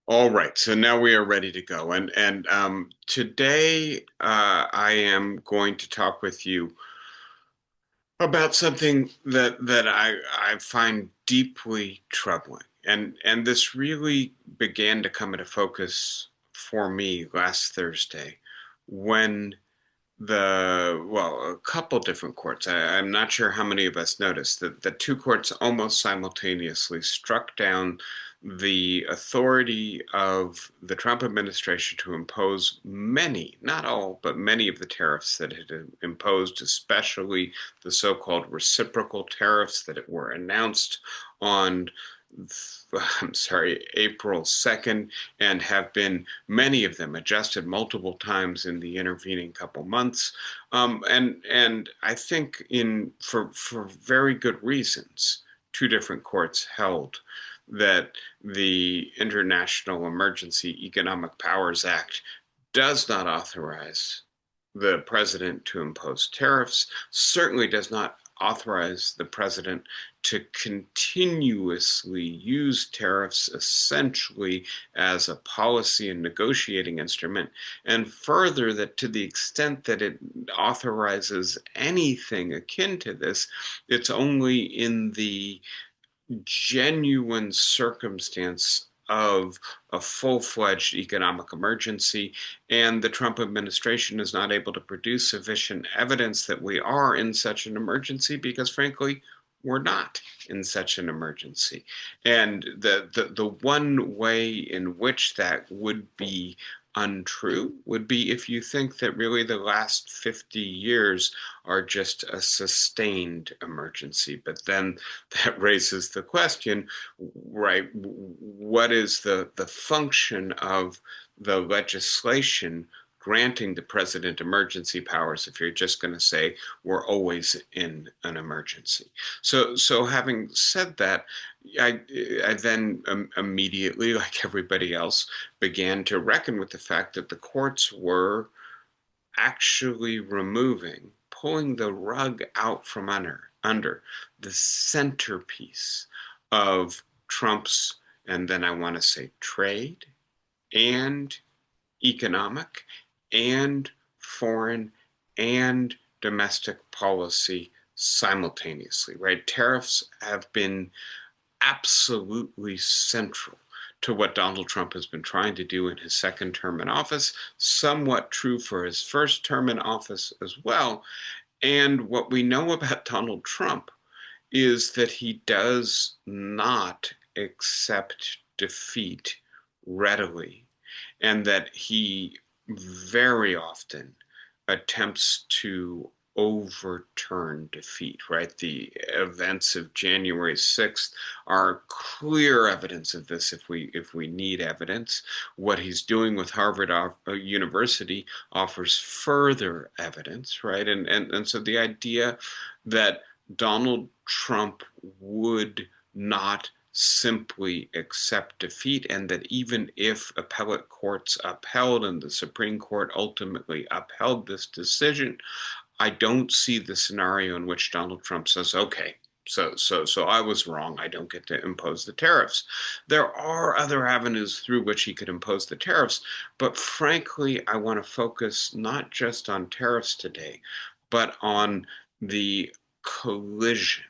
All right, so now we are ready to go. And today I am going to talk with you about something that I find deeply troubling. And this really began to come into focus for me last Thursday when a couple different courts. I'm not sure how many of us noticed that the two courts almost simultaneously struck down the authority of the Trump administration to impose many, not all, but many of the tariffs that it had imposed, especially the so-called reciprocal tariffs that were announced on I'm sorry, April 2nd, and have been many of them adjusted multiple times in the intervening couple months. And I think for very good reasons, two different courts held that the International Emergency Economic Powers Act does not authorize the president to impose tariffs, certainly does not authorize the president to continuously use tariffs essentially as a policy and negotiating instrument, and further, that to the extent that it authorizes anything akin to this, it's only in the genuine circumstance of a full-fledged economic emergency, and the Trump administration is not able to produce sufficient evidence that we are in such an emergency because, frankly, we're not in such an emergency. And the one way in which that would be untrue would be if you think that really the last 50 years are just a sustained emergency. But then that raises the question, right? What is the function of the legislation granting the president emergency powers if you're just going to say we're always in an emergency? So having said that, I, I then immediately, like everybody else, began to reckon with the fact that the courts were actually pulling the rug out from under the centerpiece of Trump's, and then I want to say trade and economic and foreign and domestic policy simultaneously, right? Tariffs have been absolutely central to what Donald Trump has been trying to do in his second term in office, somewhat true for his first term in office as well. And what we know about Donald Trump is that he does not accept defeat readily, and that he very often attempts to overturn defeat, right? The events of January 6th are clear evidence of this if we need evidence. What he's doing with Harvard University offers further evidence, right? And so the idea that Donald Trump would not simply accept defeat, and that even if appellate courts upheld and the Supreme Court ultimately upheld this decision, I don't see the scenario in which Donald Trump says, okay, so I was wrong. I don't get to impose the tariffs. There are other avenues through which he could impose the tariffs, but frankly, I want to focus not just on tariffs today, but on the collision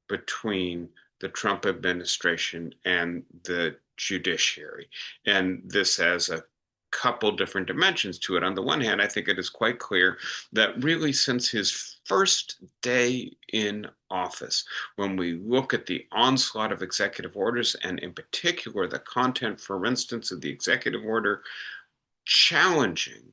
between the Trump administration and the judiciary. And this has a couple different dimensions to it. On the one hand, I think it is quite clear that really since his first day in office, when we look at the onslaught of executive orders, and in particular the content, for instance, of the executive order challenging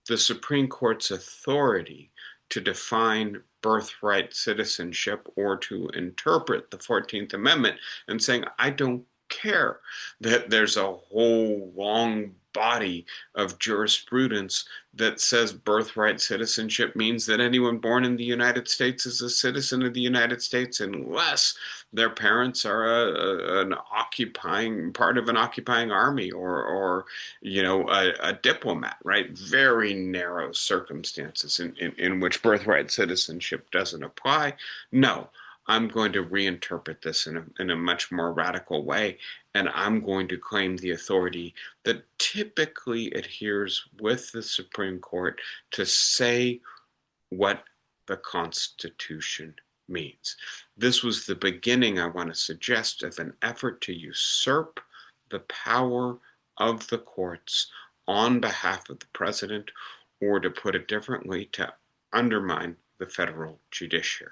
the Supreme Court's authority to define birthright citizenship or to interpret the 14th Amendment, and saying, I don't care that there's a whole long body of jurisprudence that says birthright citizenship means that anyone born in the United States is a citizen of the United States unless their parents are an occupying part of an occupying army, or a diplomat, right? Very narrow circumstances in which birthright citizenship doesn't apply. No, I'm going to reinterpret this in a much more radical way, and I'm going to claim the authority that typically adheres with the Supreme Court to say what the Constitution means. This was the beginning, I want to suggest, of an effort to usurp the power of the courts on behalf of the president, or to put it differently, to undermine the federal judiciary.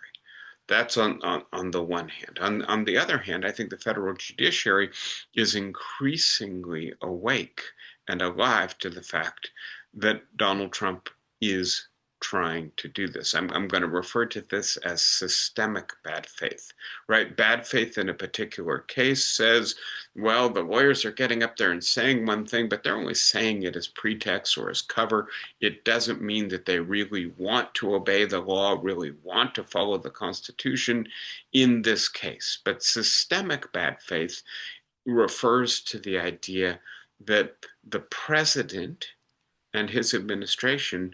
That's on the one hand. On the other hand, I think the federal judiciary is increasingly awake and alive to the fact that Donald Trump is trying to do this. I'm going to refer to this as systemic bad faith, right? Bad faith in a particular case says, well, the lawyers are getting up there and saying one thing, but they're only saying it as pretext or as cover. It doesn't mean that they really want to obey the law, really want to follow the Constitution in this case. But systemic bad faith refers to the idea that the president and his administration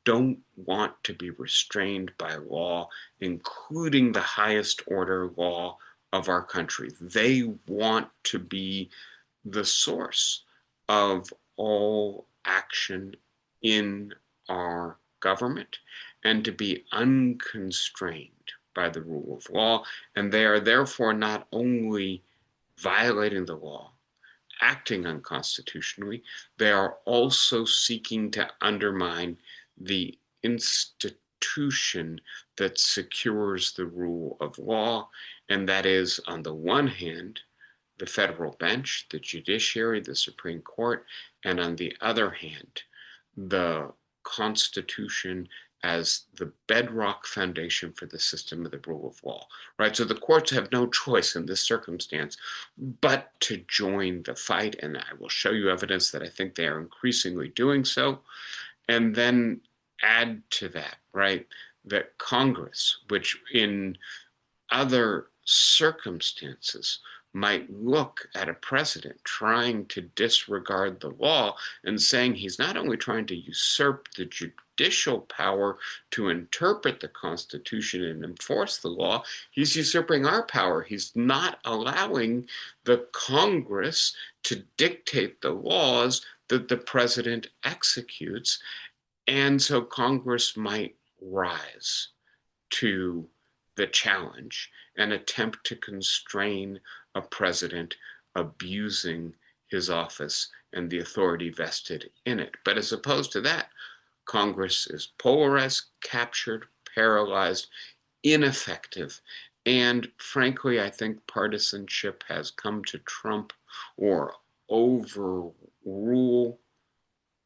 don't want to be restrained by law, including the highest order law of our country. They want to be the source of all action in our government and to be unconstrained by the rule of law. And they are therefore not only violating the law, acting unconstitutionally, they are also seeking to undermine the institution that secures the rule of law, and that is, on the one hand, the federal bench, the judiciary, the Supreme Court, and on the other hand, the Constitution as the bedrock foundation for the system of the rule of law, right? So the courts have no choice in this circumstance but to join the fight, and I will show you evidence that I think they are increasingly doing so. And then add to that, right, that Congress, which in other circumstances might look at a president trying to disregard the law and saying he's not only trying to usurp the judicial power to interpret the Constitution and enforce the law, he's usurping our power. He's not allowing the Congress to dictate the laws that the president executes. And so Congress might rise to the challenge and attempt to constrain a president abusing his office and the authority vested in it. But as opposed to that, Congress is polarized, captured, paralyzed, ineffective. And frankly, I think partisanship has come to trump or overrule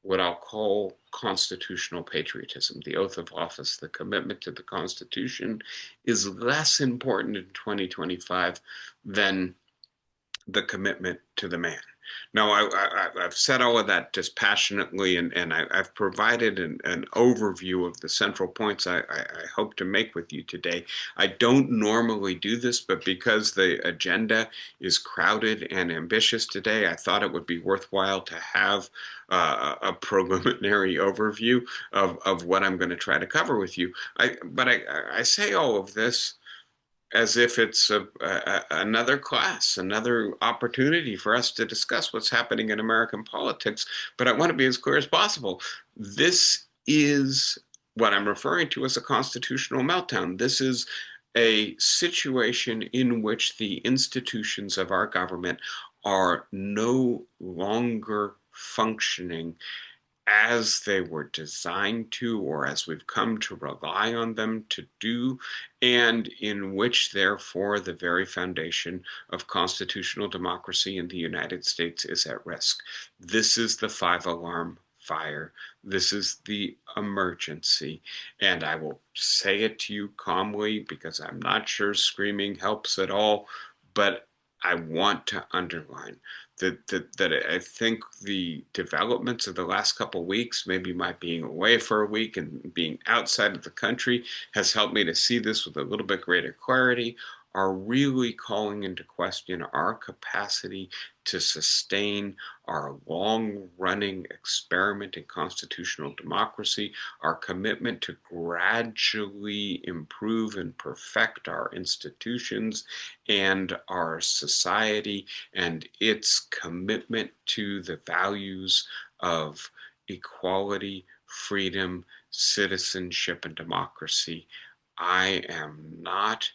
what I'll call constitutional patriotism. The oath of office, the commitment to the Constitution, is less important in 2025 than the commitment to the man. Now, I've said all of that dispassionately, and I've provided an overview of the central points I hope to make with you today. I don't normally do this, but because the agenda is crowded and ambitious today, I thought it would be worthwhile to have a preliminary overview of what I'm going to try to cover with you. But I say all of this as if it's another class, another opportunity for us to discuss what's happening in American politics. But I want to be as clear as possible. This is what I'm referring to as a constitutional meltdown. This is a situation in which the institutions of our government are no longer functioning as they were designed to, or as we've come to rely on them to do, and in which, therefore, the very foundation of constitutional democracy in the United States is at risk. This is the five-alarm fire. This is the emergency. And I will say it to you calmly because I'm not sure screaming helps at all, but I want to underline that I think the developments of the last couple of weeks, maybe my being away for a week and being outside of the country, has helped me to see this with a little bit greater clarity. are really calling into question our capacity to sustain our long-running experiment in constitutional democracy, our commitment to gradually improve and perfect our institutions and our society, and its commitment to the values of equality, freedom, citizenship, and democracy. I am not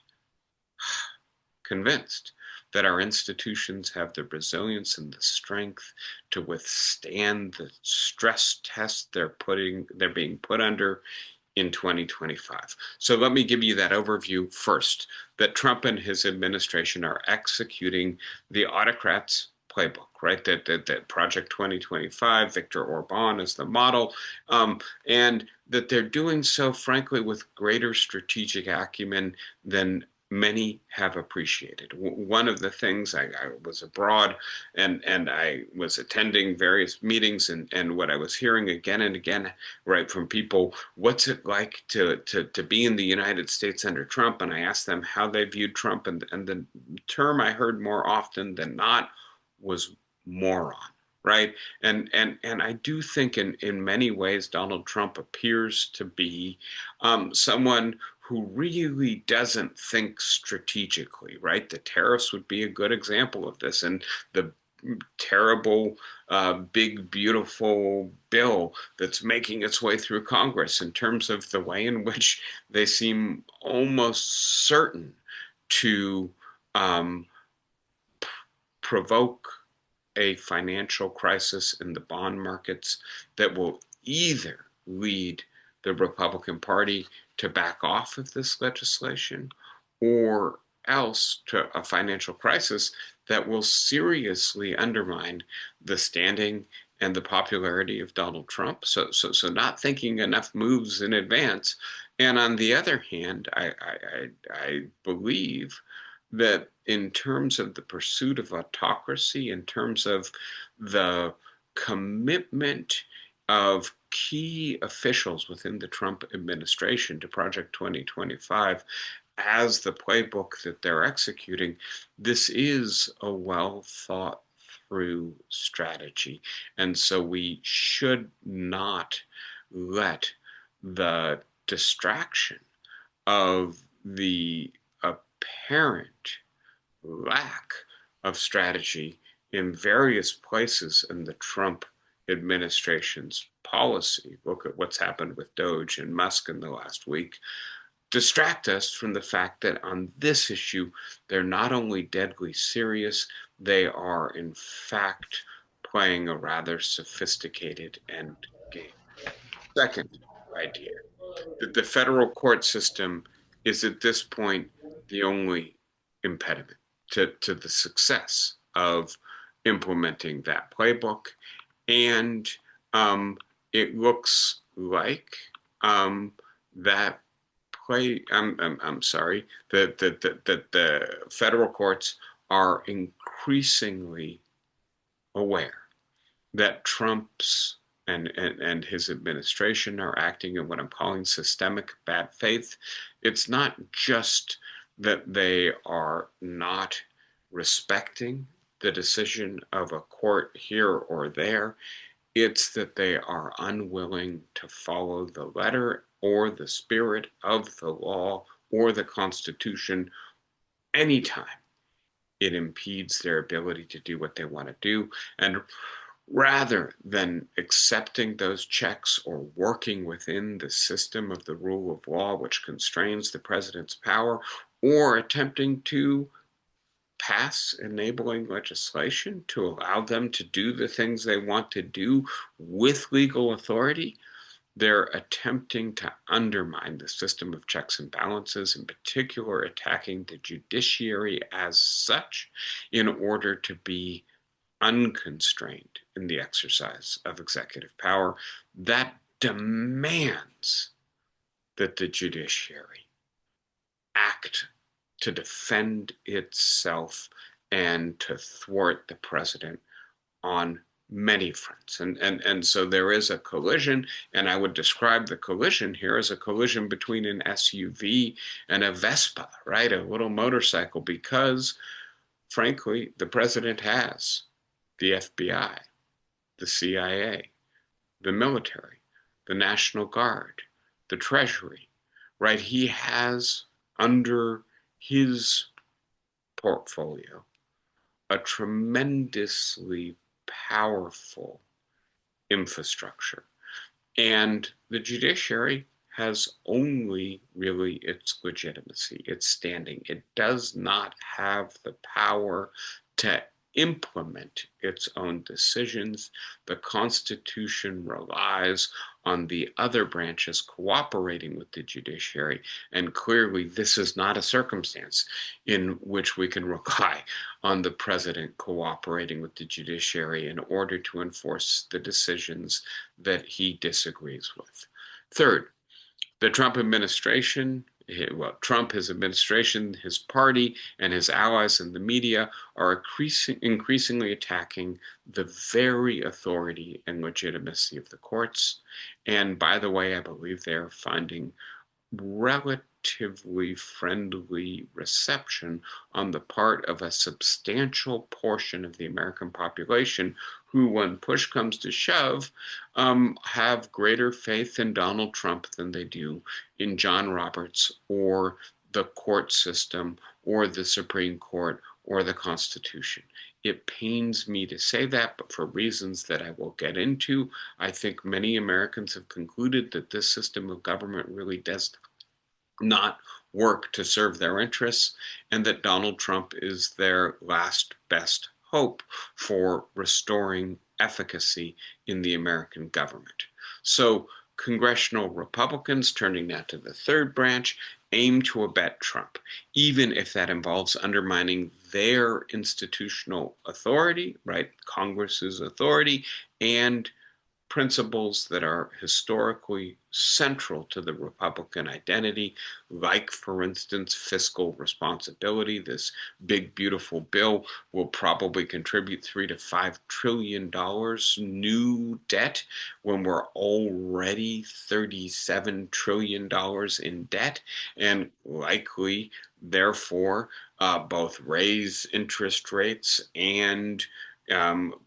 convinced that our institutions have the resilience and the strength to withstand the stress test they're being put under in 2025. So let me give you that overview first, that Trump and his administration are executing the autocrats playbook, right? That Project 2025, Viktor Orban is the model, and that they're doing so, frankly, with greater strategic acumen than many have appreciated. One of the things, I was abroad and I was attending various meetings, and what I was hearing again and again, right, from people, what's it like to be in the United States under Trump? And I asked them how they viewed Trump, and the term I heard more often than not was moron. Right. And I do think in many ways, Donald Trump appears to be someone who really doesn't think strategically, right? The tariffs would be a good example of this, and the terrible, big, beautiful bill that's making its way through Congress, in terms of the way in which they seem almost certain to um, provoke a financial crisis in the bond markets that will either lead the Republican Party to back off of this legislation, or else to a financial crisis that will seriously undermine the standing and the popularity of Donald Trump. So not thinking enough moves in advance. And on the other hand, I believe that in terms of the pursuit of autocracy, in terms of the commitment of key officials within the Trump administration to Project 2025 as the playbook that they're executing, this is a well thought through strategy. And so we should not let the distraction of the apparent lack of strategy in various places in the Trump administration's policy. Look at what's happened with Doge and Musk in the last week. Distract us from the fact that on this issue, they're not only deadly serious, they are in fact playing a rather sophisticated end game. Second idea, that the federal court system is at this point the only impediment to the success of implementing that playbook. And it looks like that I'm sorry, that the federal courts are increasingly aware that Trump's and his administration are acting in what I'm calling systemic bad faith. It's not just that they are not respecting the decision of a court here or there. It's that they are unwilling to follow the letter or the spirit of the law or the Constitution anytime it impedes their ability to do what they want to do. And rather than accepting those checks or working within the system of the rule of law, which constrains the president's power, or attempting to pass enabling legislation to allow them to do the things they want to do with legal authority, they're attempting to undermine the system of checks and balances, in particular attacking the judiciary as such, in order to be unconstrained in the exercise of executive power. That demands that the judiciary act to defend itself and to thwart the president on many fronts. And so there is a collision, and I would describe the collision here as a collision between an SUV and a Vespa, right? A little motorcycle, because frankly, the president has the FBI, the CIA, the military, the National Guard, the Treasury, right? He has under his portfolio a tremendously powerful infrastructure. And the judiciary has only really its legitimacy, its standing. It does not have the power to implement its own decisions. The Constitution relies on the other branches cooperating with the judiciary. And clearly, this is not a circumstance in which we can rely on the president cooperating with the judiciary in order to enforce the decisions that he disagrees with. Third, the Trump administration, well, Trump, his administration, his party, and his allies in the media are increasingly attacking the very authority and legitimacy of the courts. And by the way, I believe they're finding relatively friendly reception on the part of a substantial portion of the American population who, when push comes to shove, have greater faith in Donald Trump than they do in John Roberts or the court system or the Supreme Court or the Constitution. It pains me to say that, but for reasons that I will get into, I think many Americans have concluded that this system of government really does not work to serve their interests, and that Donald Trump is their last best hope for restoring efficacy in the American government. So congressional Republicans, turning now to the third branch, aim to abet Trump, even if that involves undermining their institutional authority, right? Congress's authority, and principles that are historically central to the Republican identity, like, for instance, fiscal responsibility. This big, beautiful bill will probably contribute $3 to $5 trillion new debt when we're already $37 trillion in debt, and likely, therefore, both raise interest rates and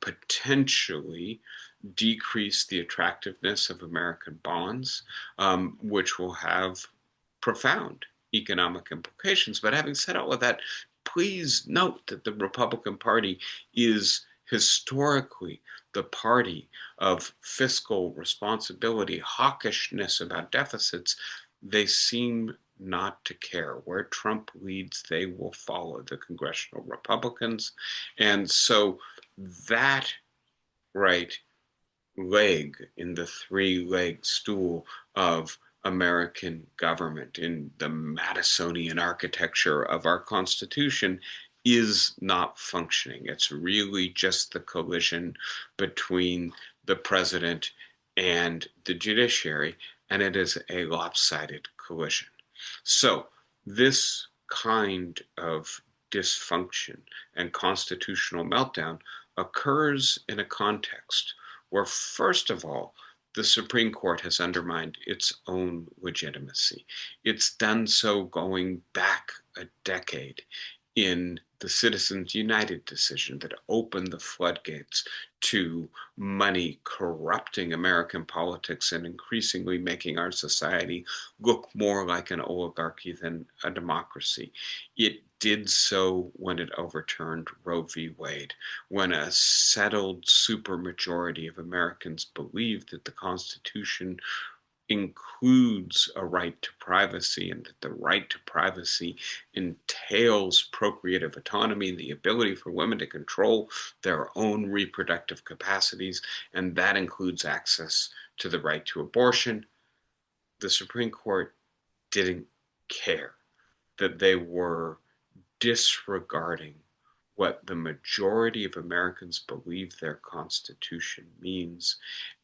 potentially decrease the attractiveness of American bonds, which will have profound economic implications. But having said all of that, please note that the Republican Party is historically the party of fiscal responsibility, hawkishness about deficits. They seem not to care. Where Trump leads, they will follow the congressional Republicans. And so that, right, leg in the three-leg stool of American government, in the Madisonian architecture of our Constitution, is not functioning. It's really just the collision between the president and the judiciary, and it is a lopsided collision. So this kind of dysfunction and constitutional meltdown occurs in a context where, first of all, the Supreme Court has undermined its own legitimacy. It's done so going back a decade in the Citizens United decision that opened the floodgates to money corrupting American politics and increasingly making our society look more like an oligarchy than a democracy. It did so when it overturned Roe v. Wade, when a settled supermajority of Americans believed that the Constitution includes a right to privacy, and that the right to privacy entails procreative autonomy, the ability for women to control their own reproductive capacities, and that includes access to the right to abortion. The Supreme Court didn't care that they were disregarding what the majority of Americans believe their Constitution means,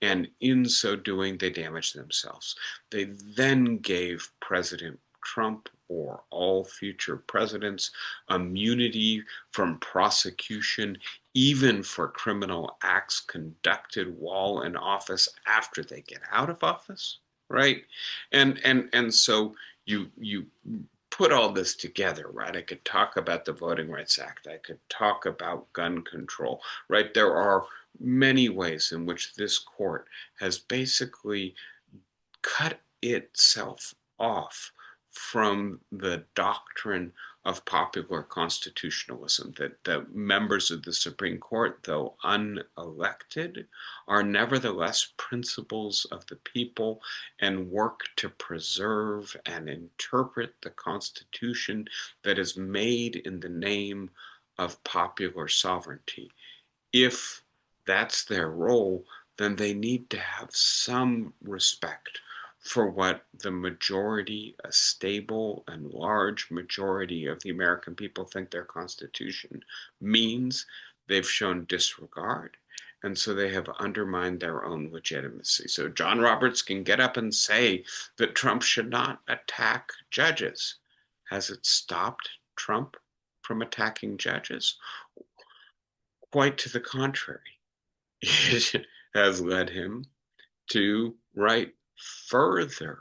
and in so doing, they damaged themselves. They then gave President Trump or all future presidents, immunity from prosecution, even for criminal acts conducted while in office after they get out of office, right? And so you put all this together, right? I could talk about the Voting Rights Act. I could talk about gun control, right? There are many ways in which this court has basically cut itself off from the doctrine of popular constitutionalism, that the members of the Supreme Court, though unelected, are nevertheless principles of the people and work to preserve and interpret the Constitution that is made in the name of popular sovereignty. If that's their role, then they need to have some respect for what the majority, a stable and large majority of the American people think their Constitution means. They've shown disregard, and so they have undermined their own legitimacy. So John Roberts can get up and say that Trump should not attack judges. Has it stopped Trump from attacking judges? Quite to the contrary. It has led him to further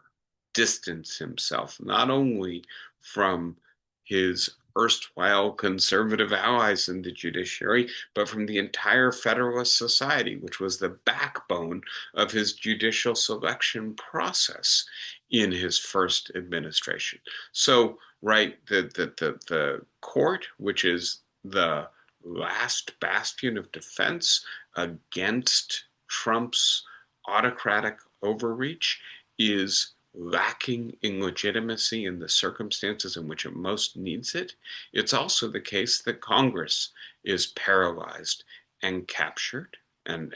distance himself, not only from his erstwhile conservative allies in the judiciary, but from the entire Federalist Society, which was the backbone of his judicial selection process in his first administration. So, the court, which is the last bastion of defense against Trump's autocratic overreach, is lacking in legitimacy in the circumstances in which it most needs it. It's also the case that Congress is paralyzed and captured and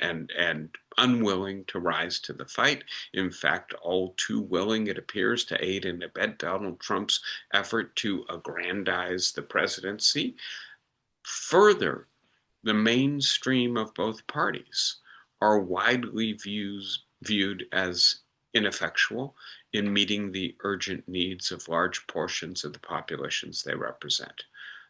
unwilling to rise to the fight. In fact, all too willing, it appears, to aid and abet Donald Trump's effort to aggrandize the presidency. Further, the mainstream of both parties are widely viewed as ineffectual in meeting the urgent needs of large portions of the populations they represent.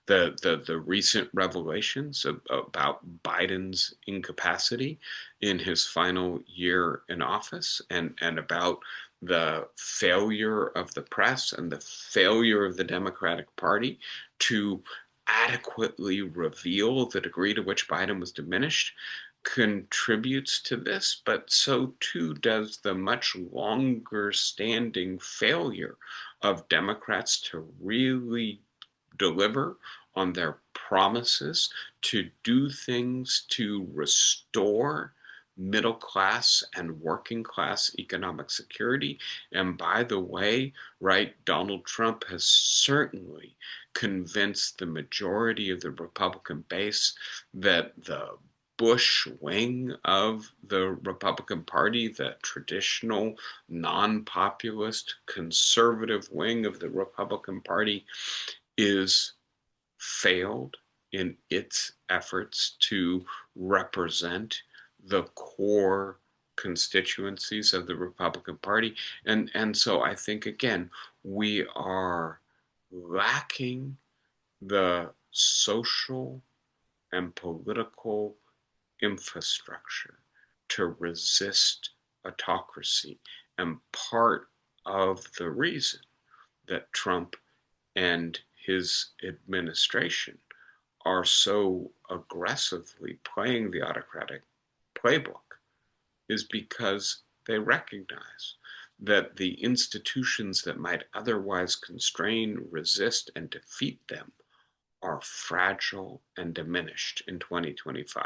The recent revelations about Biden's incapacity in his final year in office, and about the failure of the press and the failure of the Democratic Party to adequately reveal the degree to which Biden was diminished, contributes to this, but so too does the much longer standing failure of Democrats to really deliver on their promises to do things to restore middle class and working class economic security. And by the way, Donald Trump has certainly convinced the majority of the Republican base that the Bush wing of the Republican Party, the traditional non-populist conservative wing of the Republican Party, is failed in its efforts to represent the core constituencies of the Republican Party. And so I think, again, we are lacking the social and political infrastructure to resist autocracy. And part of the reason that Trump and his administration are so aggressively playing the autocratic playbook is because they recognize that the institutions that might otherwise constrain, resist, and defeat them are fragile and diminished in 2025.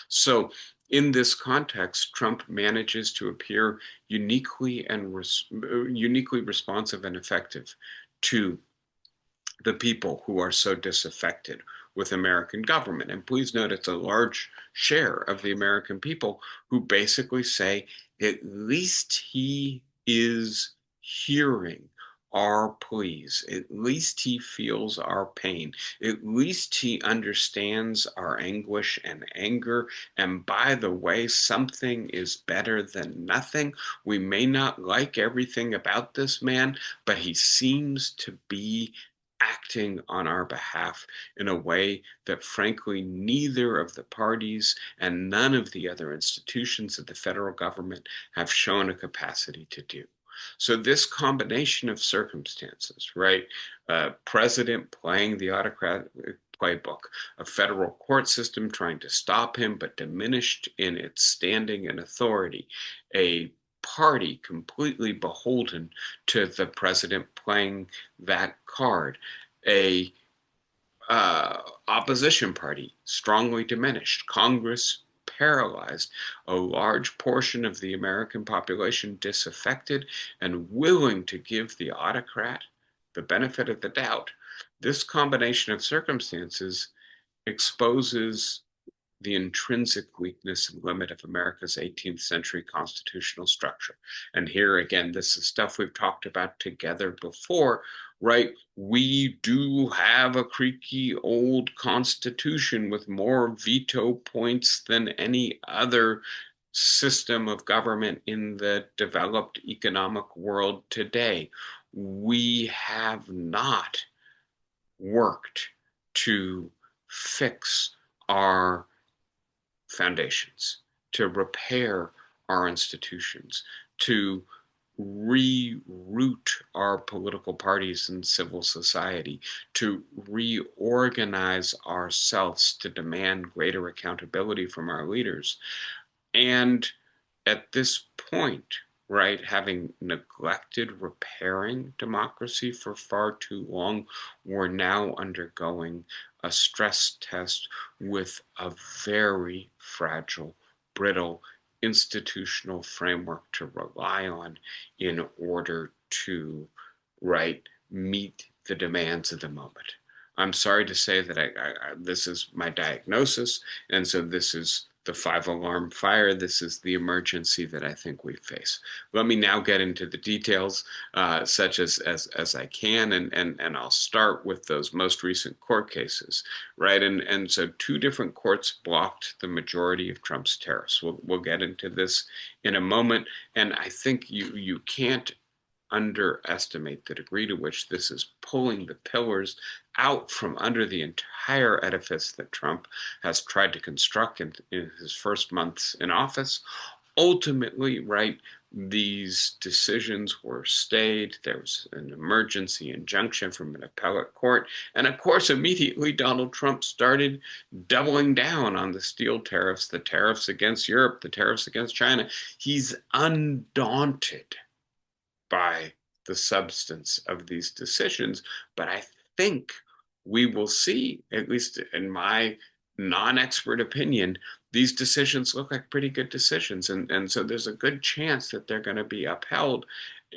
So in this context, Trump manages to appear uniquely responsive and effective to the people who are so disaffected with American government. And please note, it's a large share of the American people who basically say, at least he is hearing our pleas. At least he feels our pain. At least he understands our anguish and anger. And by the way, something is better than nothing. We may not like everything about this man, but he seems to be acting on our behalf in a way that, frankly, neither of the parties and none of the other institutions of the federal government have shown a capacity to do. So this combination of circumstances, right? President playing the autocratic playbook, a federal court system trying to stop him but diminished in its standing and authority, a party completely beholden to the president playing that card, a opposition party strongly diminished, Congress paralyzed, a large portion of the American population disaffected and willing to give the autocrat the benefit of the doubt. This combination of circumstances exposes the intrinsic weakness and limit of America's 18th century constitutional structure. And here again, this is stuff we've talked about together before, right? We do have a creaky old constitution with more veto points than any other system of government in the developed economic world today. We have not worked to fix our foundations, to repair our institutions, to reroute our political parties and civil society, to reorganize ourselves to demand greater accountability from our leaders. And at this point, right, having neglected repairing democracy for far too long, we're now undergoing a stress test with a very fragile, brittle institutional framework to rely on in order to, right, meet the demands of the moment. I'm sorry to say that this is my diagnosis, and so this is the 5 alarm fire. This is the emergency that I think we face. Let me now get into the details, such as I can, and I'll start with those most recent court cases, right? And so 2 different courts blocked the majority of Trump's tariffs. We'll get into this in a moment, and I think you can't underestimate the degree to which this is pulling the pillars out from under the entire edifice that Trump has tried to construct in his first months in office. Ultimately, right, these decisions were stayed. There was an emergency injunction from an appellate court. And of course, immediately Donald Trump started doubling down on the steel tariffs, the tariffs against Europe, the tariffs against China. He's undaunted by the substance of these decisions. But I think we will see, at least in my non-expert opinion, these decisions look like pretty good decisions. And so there's a good chance that they're going to be upheld.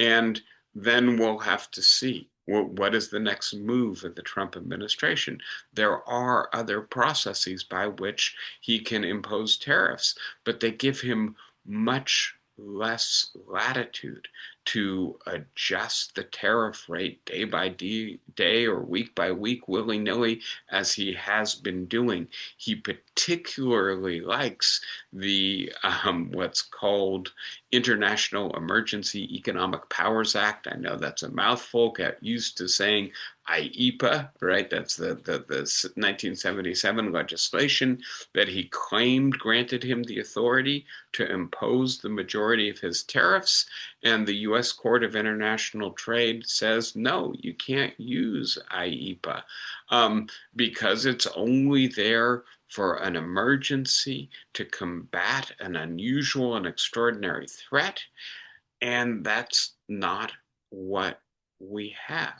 And then we'll have to see what is the next move of the Trump administration. There are other processes by which he can impose tariffs, but they give him much less latitude to adjust the tariff rate day by day or week by week, willy-nilly, as he has been doing. He particularly likes the what's called International Emergency Economic Powers Act. I know that's a mouthful. Get used to saying IEPA, right? That's the 1977 legislation that he claimed granted him the authority to impose the majority of his tariffs. And the U.S. Court of International Trade says, no, you can't use IEPA because it's only there for an emergency to combat an unusual and extraordinary threat. And that's not what we have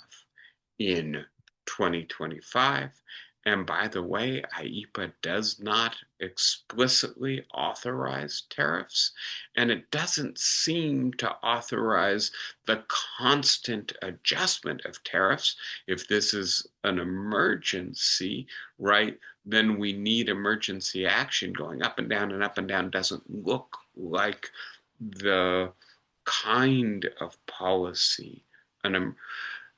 in 2025. And by the way, IEPA does not explicitly authorize tariffs, and it doesn't seem to authorize the constant adjustment of tariffs. If this is an emergency, right, then we need emergency action. Going up and down and up and down doesn't look like the kind of policy an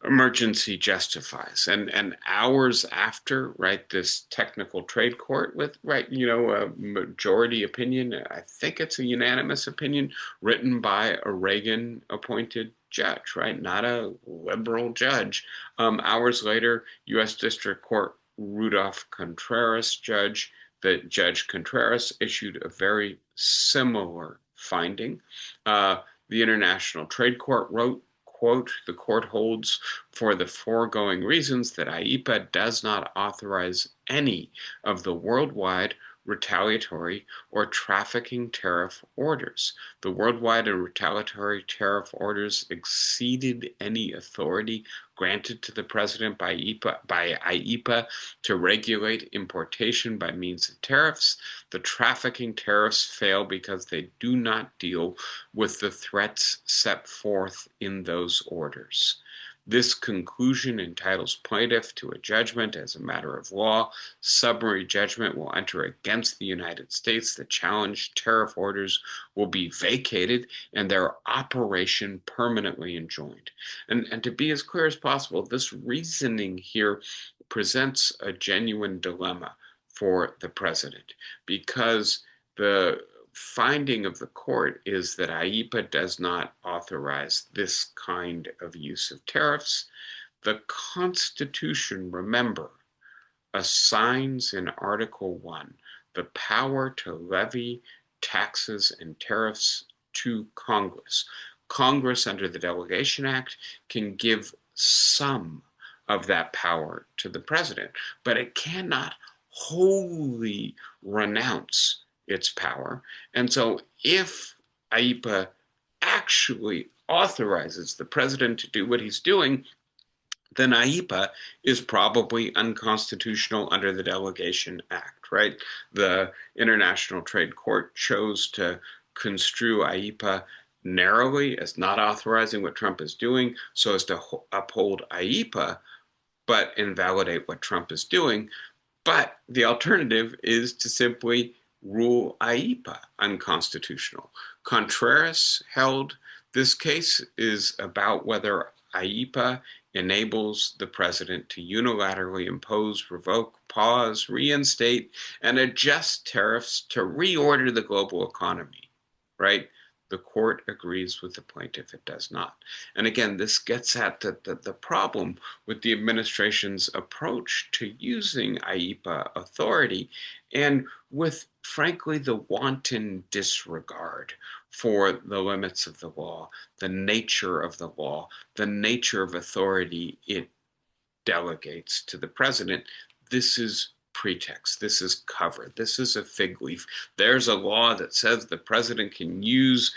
emergency justifies. And hours after, right, this technical trade court with, right, a majority opinion, I think it's a unanimous opinion, written by a Reagan appointed judge, right, not a liberal judge. Hours later, U.S. District Court Rudolph Contreras Judge Contreras issued a very similar finding. The International Trade Court wrote, quote, "The court holds for the foregoing reasons that IEEPA does not authorize any of the worldwide retaliatory or trafficking tariff orders. The worldwide and retaliatory tariff orders exceeded any authority granted to the president by IEEPA to regulate importation by means of tariffs. The trafficking tariffs fail because they do not deal with the threats set forth in those orders. This conclusion entitles plaintiff to a judgment as a matter of law. Summary judgment will enter against the United States. The challenged tariff orders will be vacated and their operation permanently enjoined." And to be as clear as possible, this reasoning here presents a genuine dilemma for the president, because the finding of the court is that IEEPA does not authorize this kind of use of tariffs. The Constitution, remember, assigns in Article 1 the power to levy taxes and tariffs to Congress. Congress, under the Delegation Act, can give some of that power to the president, but it cannot wholly renounce its power. And so if IEEPA actually authorizes the president to do what he's doing, then IEEPA is probably unconstitutional under the Delegation Act, right? The International Trade Court chose to construe IEEPA narrowly as not authorizing what Trump is doing so as to uphold IEEPA, but invalidate what Trump is doing. But the alternative is to simply rule IEEPA unconstitutional. Contreras held this case is about whether IEEPA enables the president to unilaterally impose, revoke, pause, reinstate, and adjust tariffs to reorder the global economy, right? The court agrees with the plaintiff it does not. And again, this gets at the problem with the administration's approach to using IEEPA authority, and with, frankly, the wanton disregard for the limits of the law, the nature of the law, the nature of authority it delegates to the president. This is pretext. This is cover. This is a fig leaf. There's a law that says the president can use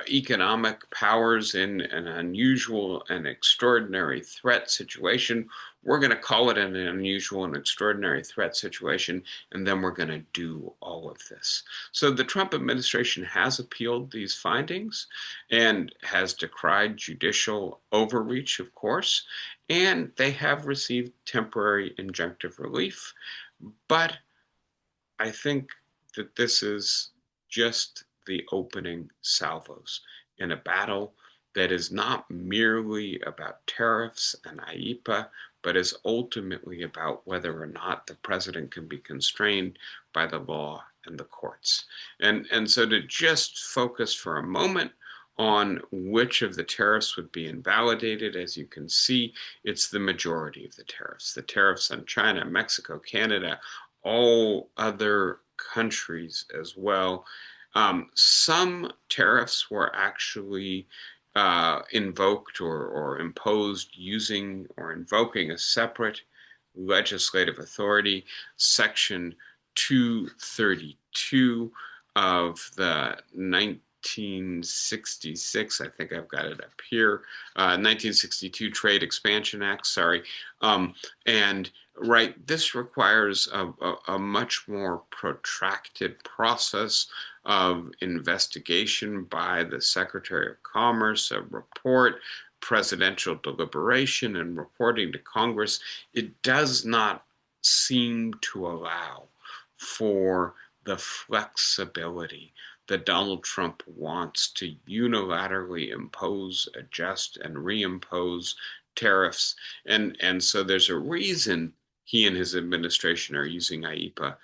economic powers in an unusual and extraordinary threat situation. We're going to call it an unusual and extraordinary threat situation, and then we're going to do all of this. So the Trump administration has appealed these findings and has decried judicial overreach, of course, and they have received temporary injunctive relief. But I think that this is just the opening salvos in a battle that is not merely about tariffs and IEEPA, but is ultimately about whether or not the president can be constrained by the law and the courts. And so to just focus for a moment on which of the tariffs would be invalidated, as you can see, it's the majority of the tariffs. The tariffs on China, Mexico, Canada, all other countries as well. Some tariffs were actually invoked or imposed using or invoking a separate legislative authority. Section 232 of the 1966, I think I've got it up here, 1962 Trade Expansion Act, sorry. And right, this requires a much more protracted process of investigation by the Secretary of Commerce, a report, presidential deliberation, and reporting to Congress. It does not seem to allow for the flexibility that Donald Trump wants to unilaterally impose, adjust, and reimpose tariffs. And so there's a reason he and his administration are using IEPA,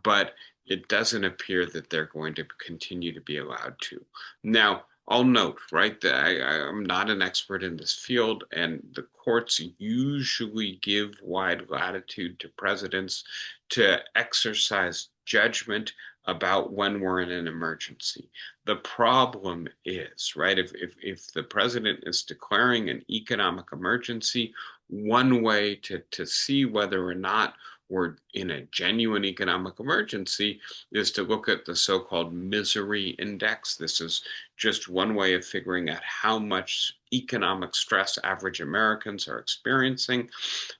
but it doesn't appear that they're going to continue to be allowed to. Now, I'll note, right, that I'm not an expert in this field, and the courts usually give wide latitude to presidents to exercise judgment about when we're in an emergency. The problem is, right, if the president is declaring an economic emergency, one way to see whether or not we're in a genuine economic emergency is to look at the so-called misery index. This is just one way of figuring out how much economic stress average Americans are experiencing,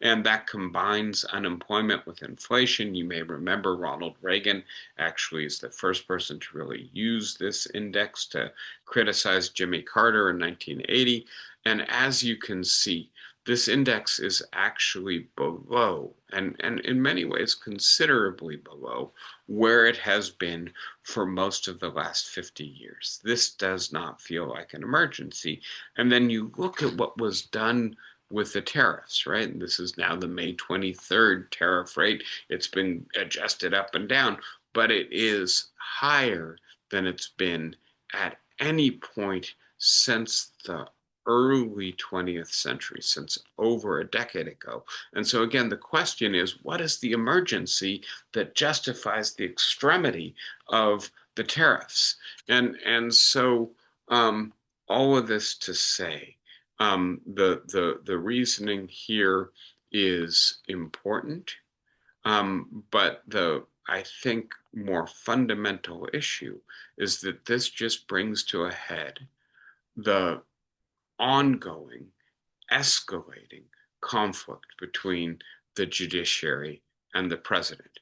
and that combines unemployment with inflation. You may remember Ronald Reagan actually is the first person to really use this index to criticize Jimmy Carter in 1980. And as you can see, this index is actually below, and in many ways considerably below, where it has been for most of the last 50 years. This does not feel like an emergency. And then you look at what was done with the tariffs, right? And this is now the May 23rd tariff rate. It's been adjusted up and down, but it is higher than it's been at any point since the early 20th century, since over a decade ago. And so again, the question is, what is the emergency that justifies the extremity of the tariffs? And so all of this to say, the reasoning here is important, but the I think more fundamental issue is that this just brings to a head the ongoing, escalating conflict between the judiciary and the president.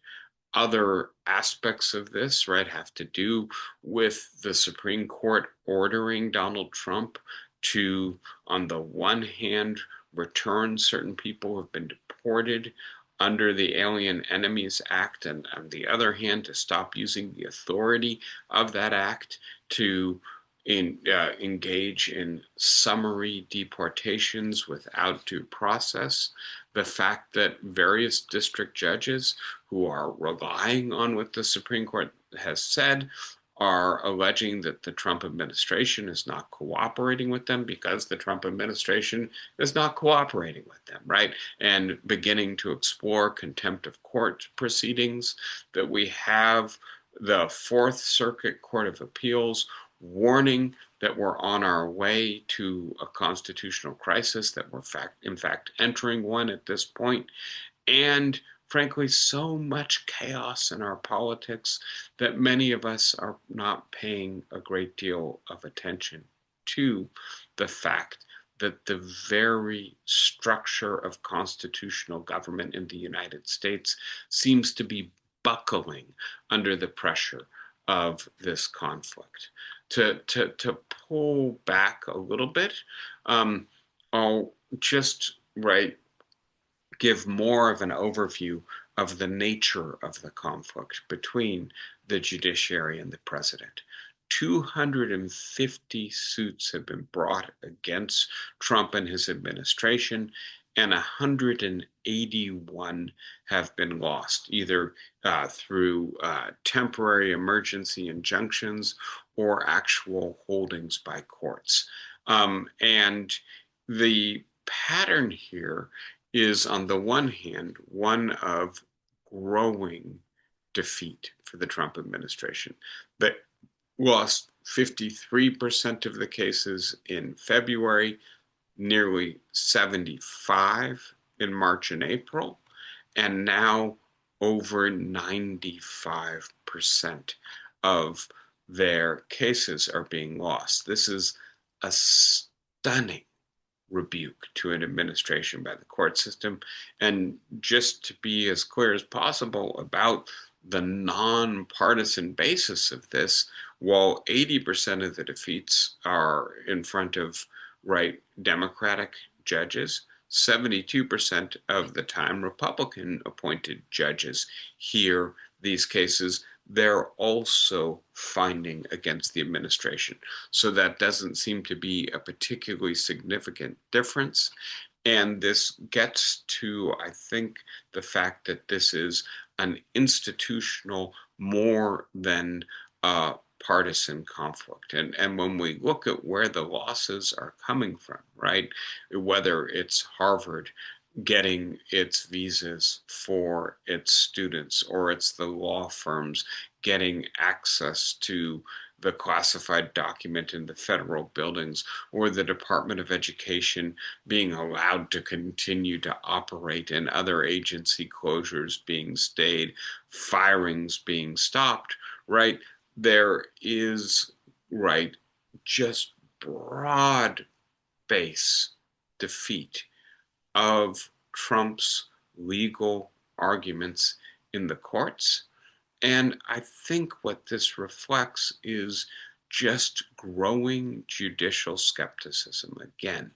Other aspects of this, right, have to do with the Supreme Court ordering Donald Trump to, on the one hand, return certain people who have been deported under the Alien Enemies Act, and on the other hand, to stop using the authority of that act to engage in summary deportations without due process. The fact that various district judges who are relying on what the Supreme Court has said are alleging that the Trump administration is not cooperating with them because the Trump administration is not cooperating with them, right? And beginning to explore contempt of court proceedings, that we have the Fourth Circuit Court of Appeals warning that we're on our way to a constitutional crisis, that we're in fact entering one at this point, and frankly, so much chaos in our politics that many of us are not paying a great deal of attention to the fact that the very structure of constitutional government in the United States seems to be buckling under the pressure of this conflict. To pull back a little bit, I'll just give more of an overview of the nature of the conflict between the judiciary and the president. 250 suits have been brought against Trump and his administration, and 181 have been lost, either through temporary emergency injunctions or actual holdings by courts. And the pattern here is, on the one hand, one of growing defeat for the Trump administration. They lost 53% of the cases in February, nearly 75 in March and April, and now over 95% of their cases are being lost. This is a stunning rebuke to an administration by the court system. And just to be as clear as possible about the nonpartisan basis of this, while 80% of the defeats are in front of Democratic judges, 72% of the time Republican appointed judges hear these cases. they're also finding against the administration. So that doesn't seem to be a particularly significant difference. And this gets to, I think, the fact that this is an institutional more than partisan conflict. And when we look at where the losses are coming from, right, whether it's Harvard getting its visas for its students, or it's the law firms getting access to the classified document in the federal buildings, or the Department of Education being allowed to continue to operate, and other agency closures being stayed, firings being stopped, right? There is, right, just broad base defeat of Trump's legal arguments in the courts. And I think what this reflects is just growing judicial skepticism again,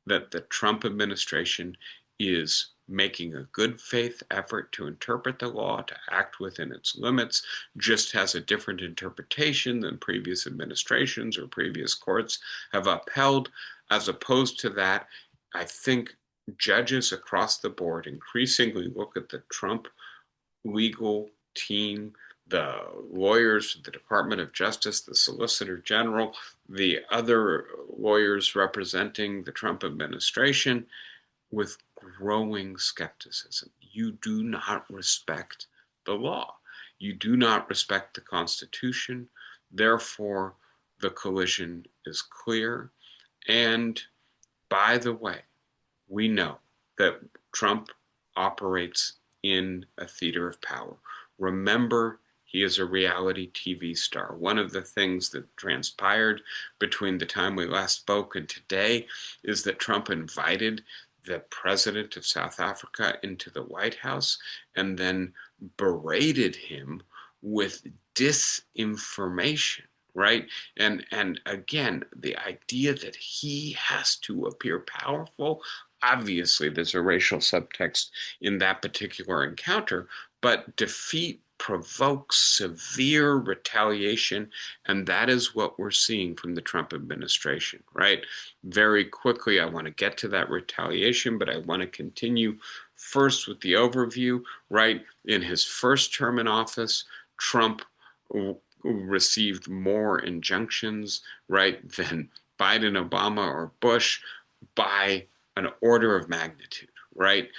that the Trump administration is making a good faith effort to interpret the law, to act within its limits, just has a different interpretation than previous administrations or previous courts have upheld. As opposed to that, I think judges across the board increasingly look at the Trump legal team, the lawyers, the Department of Justice, the Solicitor General, the other lawyers representing the Trump administration, with growing skepticism. You do not respect the law. You do not respect the Constitution. Therefore, the collision is clear. And by the way, we know that Trump operates in a theater of power. Remember, he is a reality TV star. One of the things that transpired between the time we last spoke and today is that Trump invited the president of South Africa into the White House and then berated him with disinformation, right? And again, the idea that he has to appear powerful. Obviously, there's a racial subtext in that particular encounter, but defeat provokes severe retaliation, and that is what we're seeing from the Trump administration, right? Very quickly, I want to get to that retaliation, but I want to continue first with the overview, right? In his first term in office, Trump received more injunctions, right, than Biden, Obama, or Bush by an order of magnitude, right?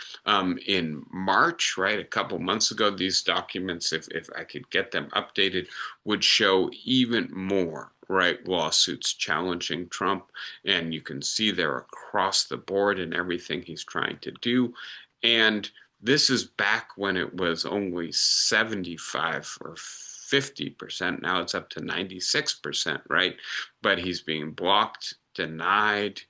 In March, right, a couple months ago, these documents, if I could get them updated, would show even more, right, lawsuits challenging Trump. And you can see they're across the board in everything he's trying to do. And this is back when it was only 75 or 50%. Now it's up to 96%, right? But he's being blocked, denied,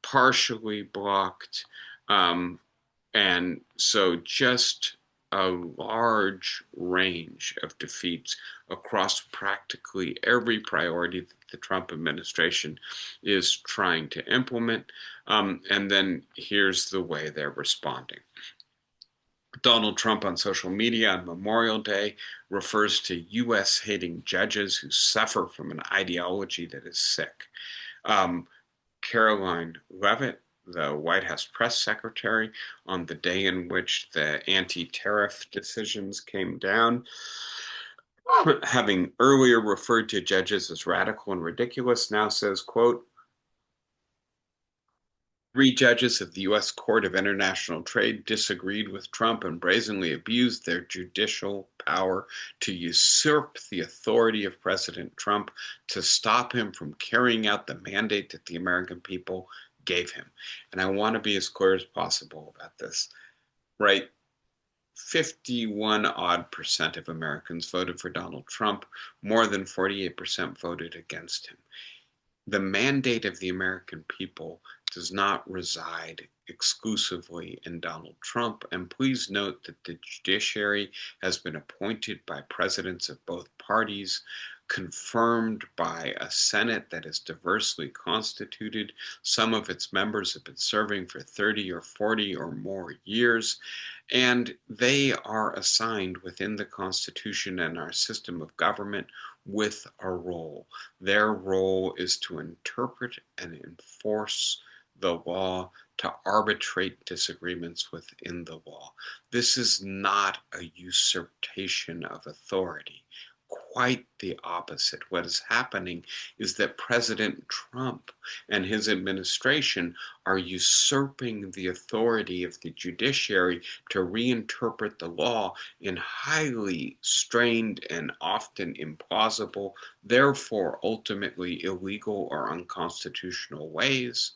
partially blocked. And so just a large range of defeats across practically every priority that the Trump administration is trying to implement. And then here's the way they're responding. Donald Trump on social media on Memorial Day refers to U.S. hating judges who suffer from an ideology that is sick. Caroline Leavitt, the White House press secretary, on the day in which the anti-tariff decisions came down, having earlier referred to judges as radical and ridiculous, now says, quote, "Three judges of the U.S. Court of International Trade disagreed with Trump and brazenly abused their judicial power to usurp the authority of President Trump to stop him from carrying out the mandate that the American people gave him." And I want to be as clear as possible about this, right? 51 odd percent of Americans voted for Donald Trump. More than 48% voted against him. The mandate of the American people does not reside exclusively in Donald Trump. And please note that the judiciary has been appointed by presidents of both parties. confirmed by a Senate that is diversely constituted. Some of its members have been serving for 30 or 40 or more years, and they are assigned within the Constitution and our system of government with a role. Their role is to interpret and enforce the law, to arbitrate disagreements within the law. This is not a usurpation of authority. Quite the opposite. What is happening is that President Trump and his administration are usurping the authority of the judiciary to reinterpret the law in highly strained and often implausible, therefore ultimately illegal or unconstitutional ways,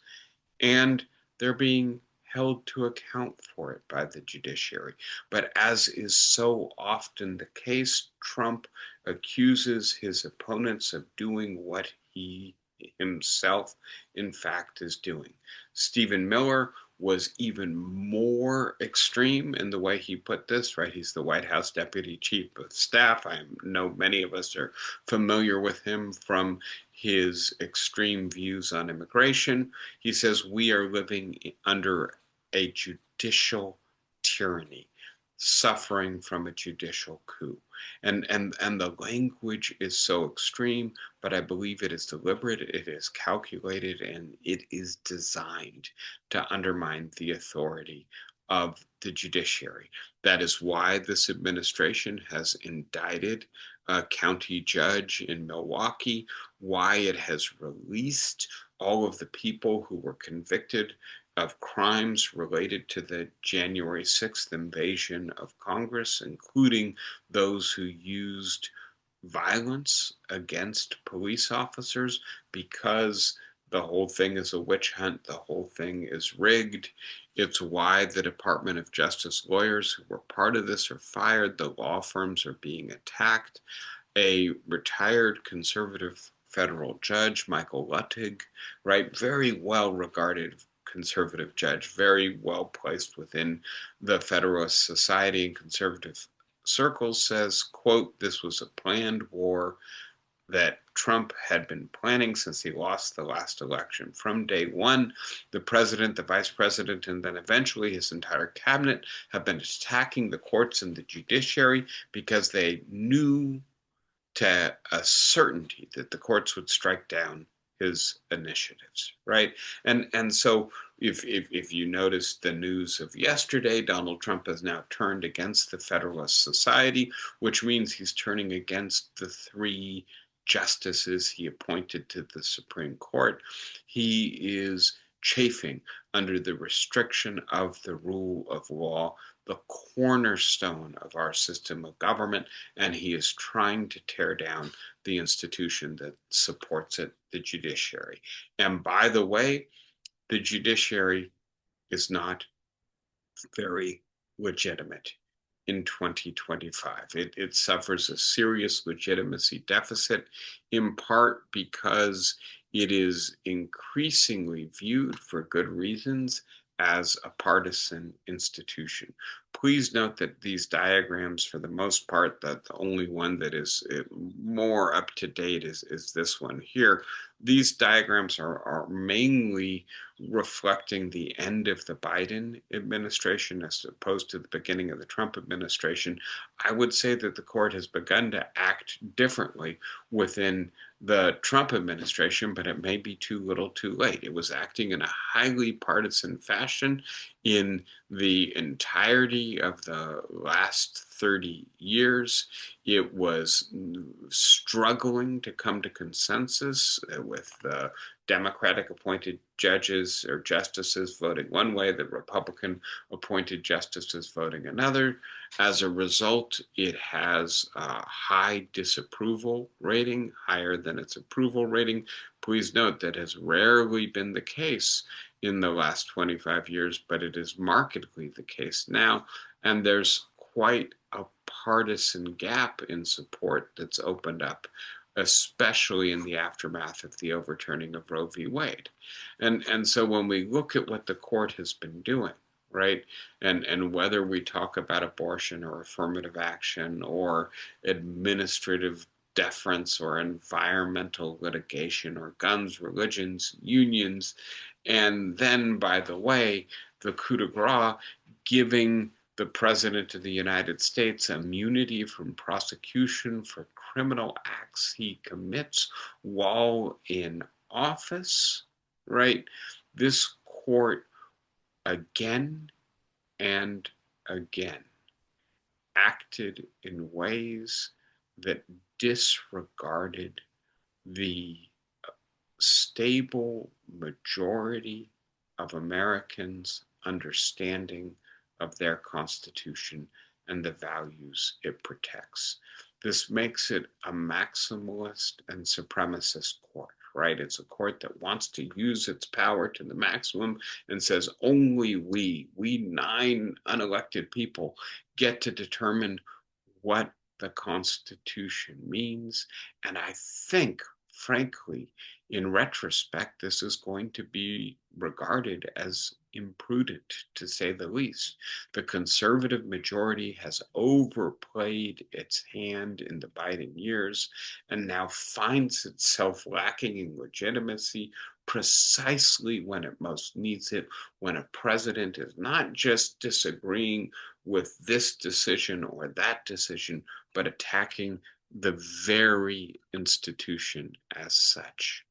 and they're being held to account for it by the judiciary. But as is so often the case, Trump accuses his opponents of doing what he himself, in fact, is doing. Stephen Miller was even more extreme in the way he put this, right? He's the White House Deputy Chief of Staff. I know many of us are familiar with him from his extreme views on immigration. He says we are living under a judicial tyranny, suffering from a judicial coup. And the language is so extreme, but I believe it is deliberate, it is calculated, and it is designed to undermine the authority of the judiciary. That is why this administration has indicted a county judge in Milwaukee, why it has released all of the people who were convicted of crimes related to the January 6th invasion of Congress, including those who used violence against police officers, because the whole thing is a witch hunt, the whole thing is rigged. It's why the Department of Justice lawyers who were part of this are fired, the law firms are being attacked. A retired conservative federal judge, Michael Luttig, right, very well regarded conservative judge, very well placed within the Federalist Society and conservative circles, says, quote, this was a planned war that Trump had been planning since he lost the last election. From day one, the president, the vice president, and then eventually his entire cabinet have been attacking the courts and the judiciary because they knew to a certainty that the courts would strike down his initiatives, right? And so if you noticed the news of yesterday, Donald Trump has now turned against the Federalist Society, which means he's turning against the three justices he appointed to the Supreme Court. He is chafing under the restriction of the rule of law, the cornerstone of our system of government, and he is trying to tear down the institution that supports it, the judiciary. And by the way, the judiciary is not very legitimate in 2025. It suffers a serious legitimacy deficit, in part because it is increasingly viewed, for good reasons, as a partisan institution. Please note that these diagrams, for the most part, that the only one that is more up to date is this one here. These diagrams are mainly reflecting the end of the Biden administration as opposed to the beginning of the Trump administration. I would say that the court has begun to act differently within the Trump administration, but it may be too little too late. It was acting in a highly partisan fashion in the entirety of the last 30 years. It was struggling to come to consensus with the Democratic appointed judges or justices voting one way, the Republican appointed justices voting another. As a result, it has a high disapproval rating, higher than its approval rating. Please note that has rarely been the case in the last 25 years, but it is markedly the case now. And there's quite a partisan gap in support that's opened up, especially in the aftermath of the overturning of Roe v. Wade. And so when we look at what the court has been doing, right, and whether we talk about abortion or affirmative action or administrative deference or environmental litigation or guns, religions, unions. And then, by the way, the coup de grace giving the President of the United States immunity from prosecution for criminal acts he commits while in office, right? This court again and again acted in ways that disregarded the stable majority of Americans' understanding of their Constitution and the values it protects. This makes it a maximalist and supremacist court, right? It's a court that wants to use its power to the maximum and says only we nine unelected people, get to determine what the Constitution means. And I think, frankly, in retrospect, this is going to be regarded as imprudent, to say the least. The conservative majority has overplayed its hand in the Biden years and now finds itself lacking in legitimacy precisely when it most needs it, when a president is not just disagreeing with this decision or that decision, but attacking the very institution as such.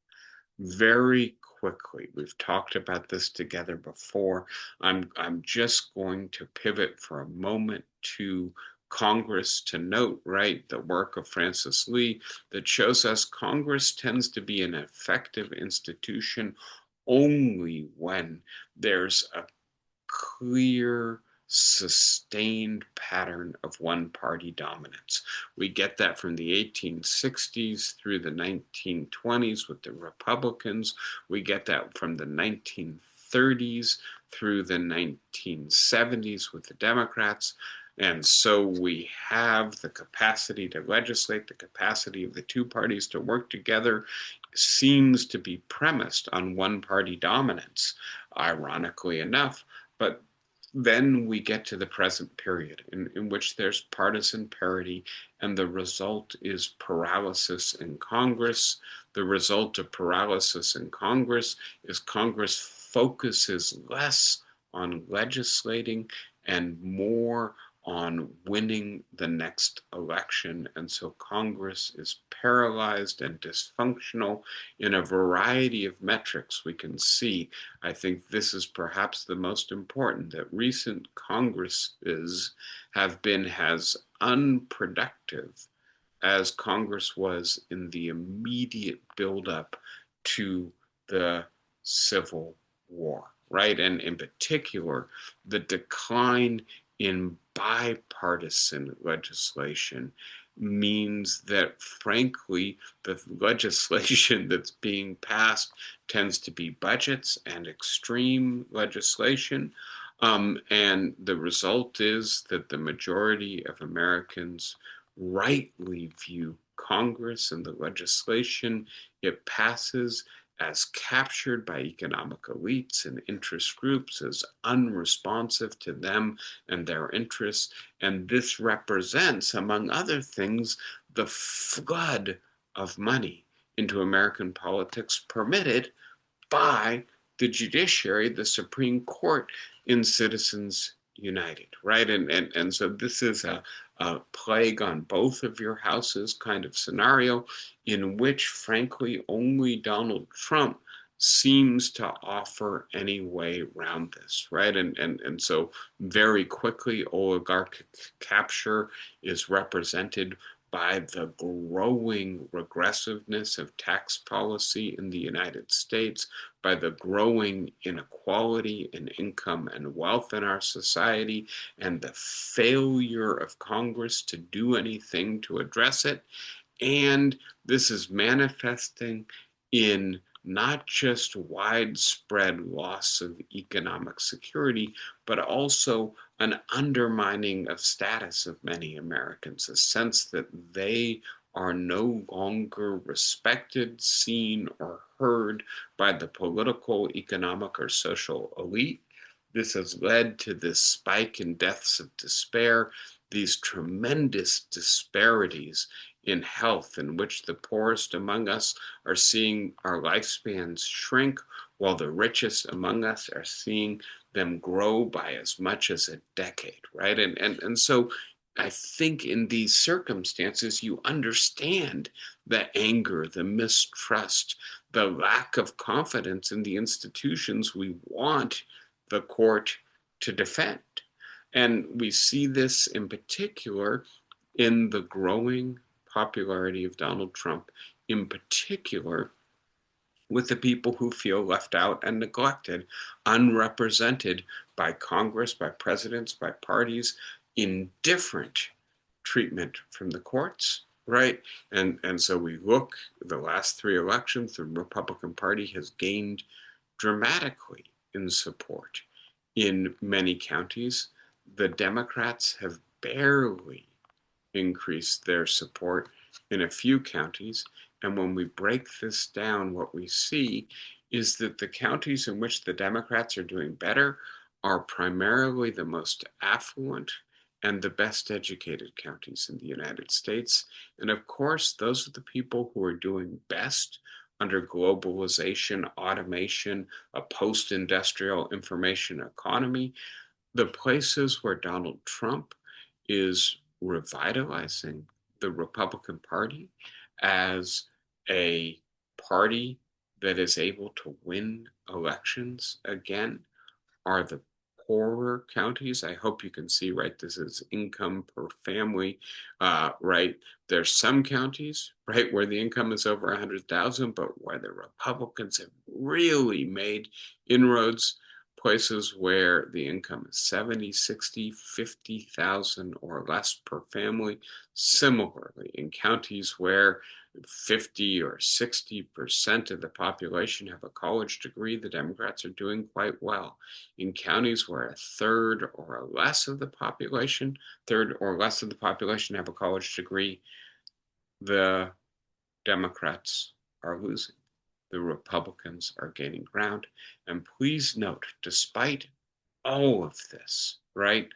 Very quickly, we've talked about this together before. I'm just going to pivot for a moment to Congress to note, right, the work of Francis Lee that shows us Congress tends to be an effective institution only when there's a clear, sustained pattern of one party dominance. We get that from the 1860s through the 1920s with the Republicans. We get that from the 1930s through the 1970s with the Democrats. And so we have the capacity to legislate, the capacity of the two parties to work together seems to be premised on one party dominance, ironically enough. But then we get to the present period in which there's partisan parity, and the result is paralysis in Congress. The result of paralysis in Congress is Congress focuses less on legislating and more on winning the next election. And so Congress is paralyzed and dysfunctional in a variety of metrics we can see. I think this is perhaps the most important, that recent Congresses have been as unproductive as Congress was in the immediate buildup to the Civil War, right? And in particular, the decline in bipartisan legislation means that, frankly, the legislation that's being passed tends to be budgets and extreme legislation. And the result is that the majority of Americans rightly view Congress and the legislation it passes as captured by economic elites and interest groups, as unresponsive to them and their interests. And this represents, among other things, the flood of money into American politics permitted by the judiciary, the Supreme Court, in Citizens United, right? And so this is a plague on both of your houses kind of scenario in which, frankly, only Donald Trump seems to offer any way around this, right? And so very quickly, oligarchic capture is represented by the growing regressiveness of tax policy in the United States, by the growing inequality in income and wealth in our society, and the failure of Congress to do anything to address it. And this is manifesting in not just widespread loss of economic security, but also an undermining of status of many Americans, a sense that they are no longer respected, seen, or heard by the political, economic, or social elite. This has led to this spike in deaths of despair, these tremendous disparities in health, in which the poorest among us are seeing our lifespans shrink, while the richest among us are seeing them grow by as much as a decade, right? And so I think in these circumstances, you understand the anger, the mistrust, the lack of confidence in the institutions we want the court to defend. And we see this in particular in the growing popularity of Donald Trump, in particular with the people who feel left out and neglected, unrepresented by Congress, by presidents, by parties, indifferent treatment from the courts, right? And so we look, the last three elections, the Republican Party has gained dramatically in support in many counties. The Democrats have barely increased their support in a few counties. And when we break this down, what we see is that the counties in which the Democrats are doing better are primarily the most affluent and the best educated counties in the United States. And of course, those are the people who are doing best under globalization, automation, a post industrial information economy. The places where Donald Trump is revitalizing the Republican Party as a party that is able to win elections again are the poorer counties. I hope you can see, right? This is income per family, right? There's some counties, right, where the income is over 100,000, but where the Republicans have really made inroads, places where the income is 70, 60, 50,000 or less per family. Similarly, in counties where 50 or 60% of the population have a college degree, the Democrats are doing quite well. In counties where a third or less of the population have a college degree, the Democrats are losing. The Republicans are gaining ground. And please note, despite all of this, right,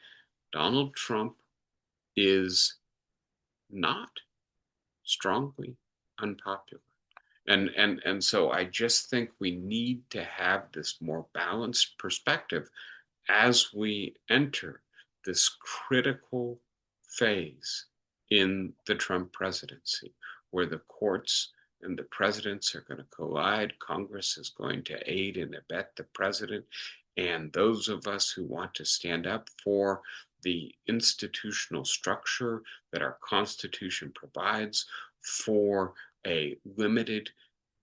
Donald Trump is not strongly unpopular. And so I just think we need to have this more balanced perspective as we enter this critical phase in the Trump presidency, where the courts and the presidents are going to collide. Congress is going to aid and abet the president. And those of us who want to stand up for the institutional structure that our Constitution provides for a limited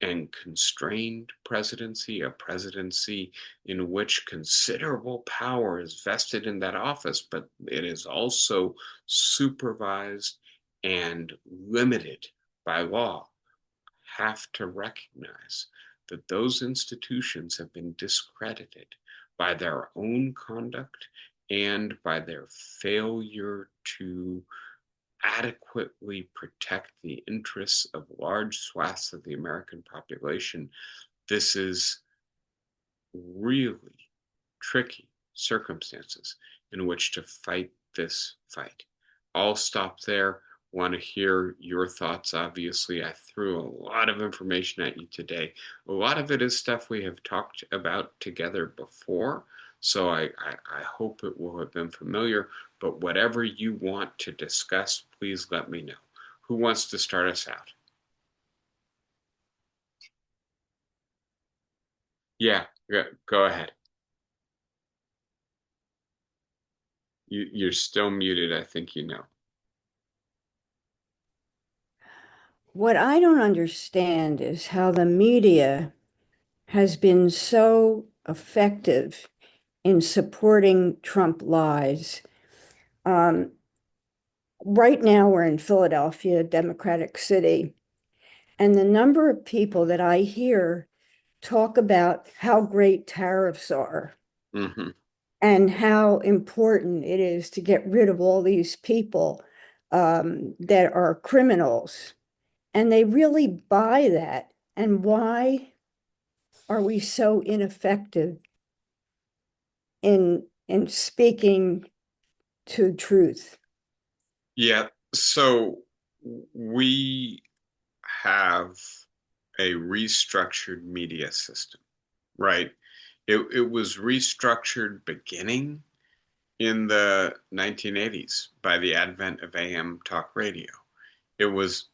and constrained presidency, a presidency in which considerable power is vested in that office, but it is also supervised and limited by law, have to recognize that those institutions have been discredited by their own conduct and by their failure to adequately protect the interests of large swaths of the American population. This is really tricky circumstances in which to fight this fight. I'll stop there. Want to hear your thoughts. Obviously, I threw a lot of information at you today. A lot of it is stuff we have talked about together before, so I hope it will have been familiar. But whatever you want to discuss, please let me know. Who wants to start us out? Yeah, go ahead. You're still muted, I think you know. What I don't understand is how the media has been so effective in supporting Trump lies. Right now, we're in Philadelphia, Democratic City, and the number of people that I hear talk about how great tariffs are Mm-hmm. and how important it is to get rid of all these people that are criminals. And they really buy that. And why are we so ineffective in speaking to truth? Yeah. So we have a restructured media system, right? It was restructured beginning in the 1980s by the advent of AM talk radio. It was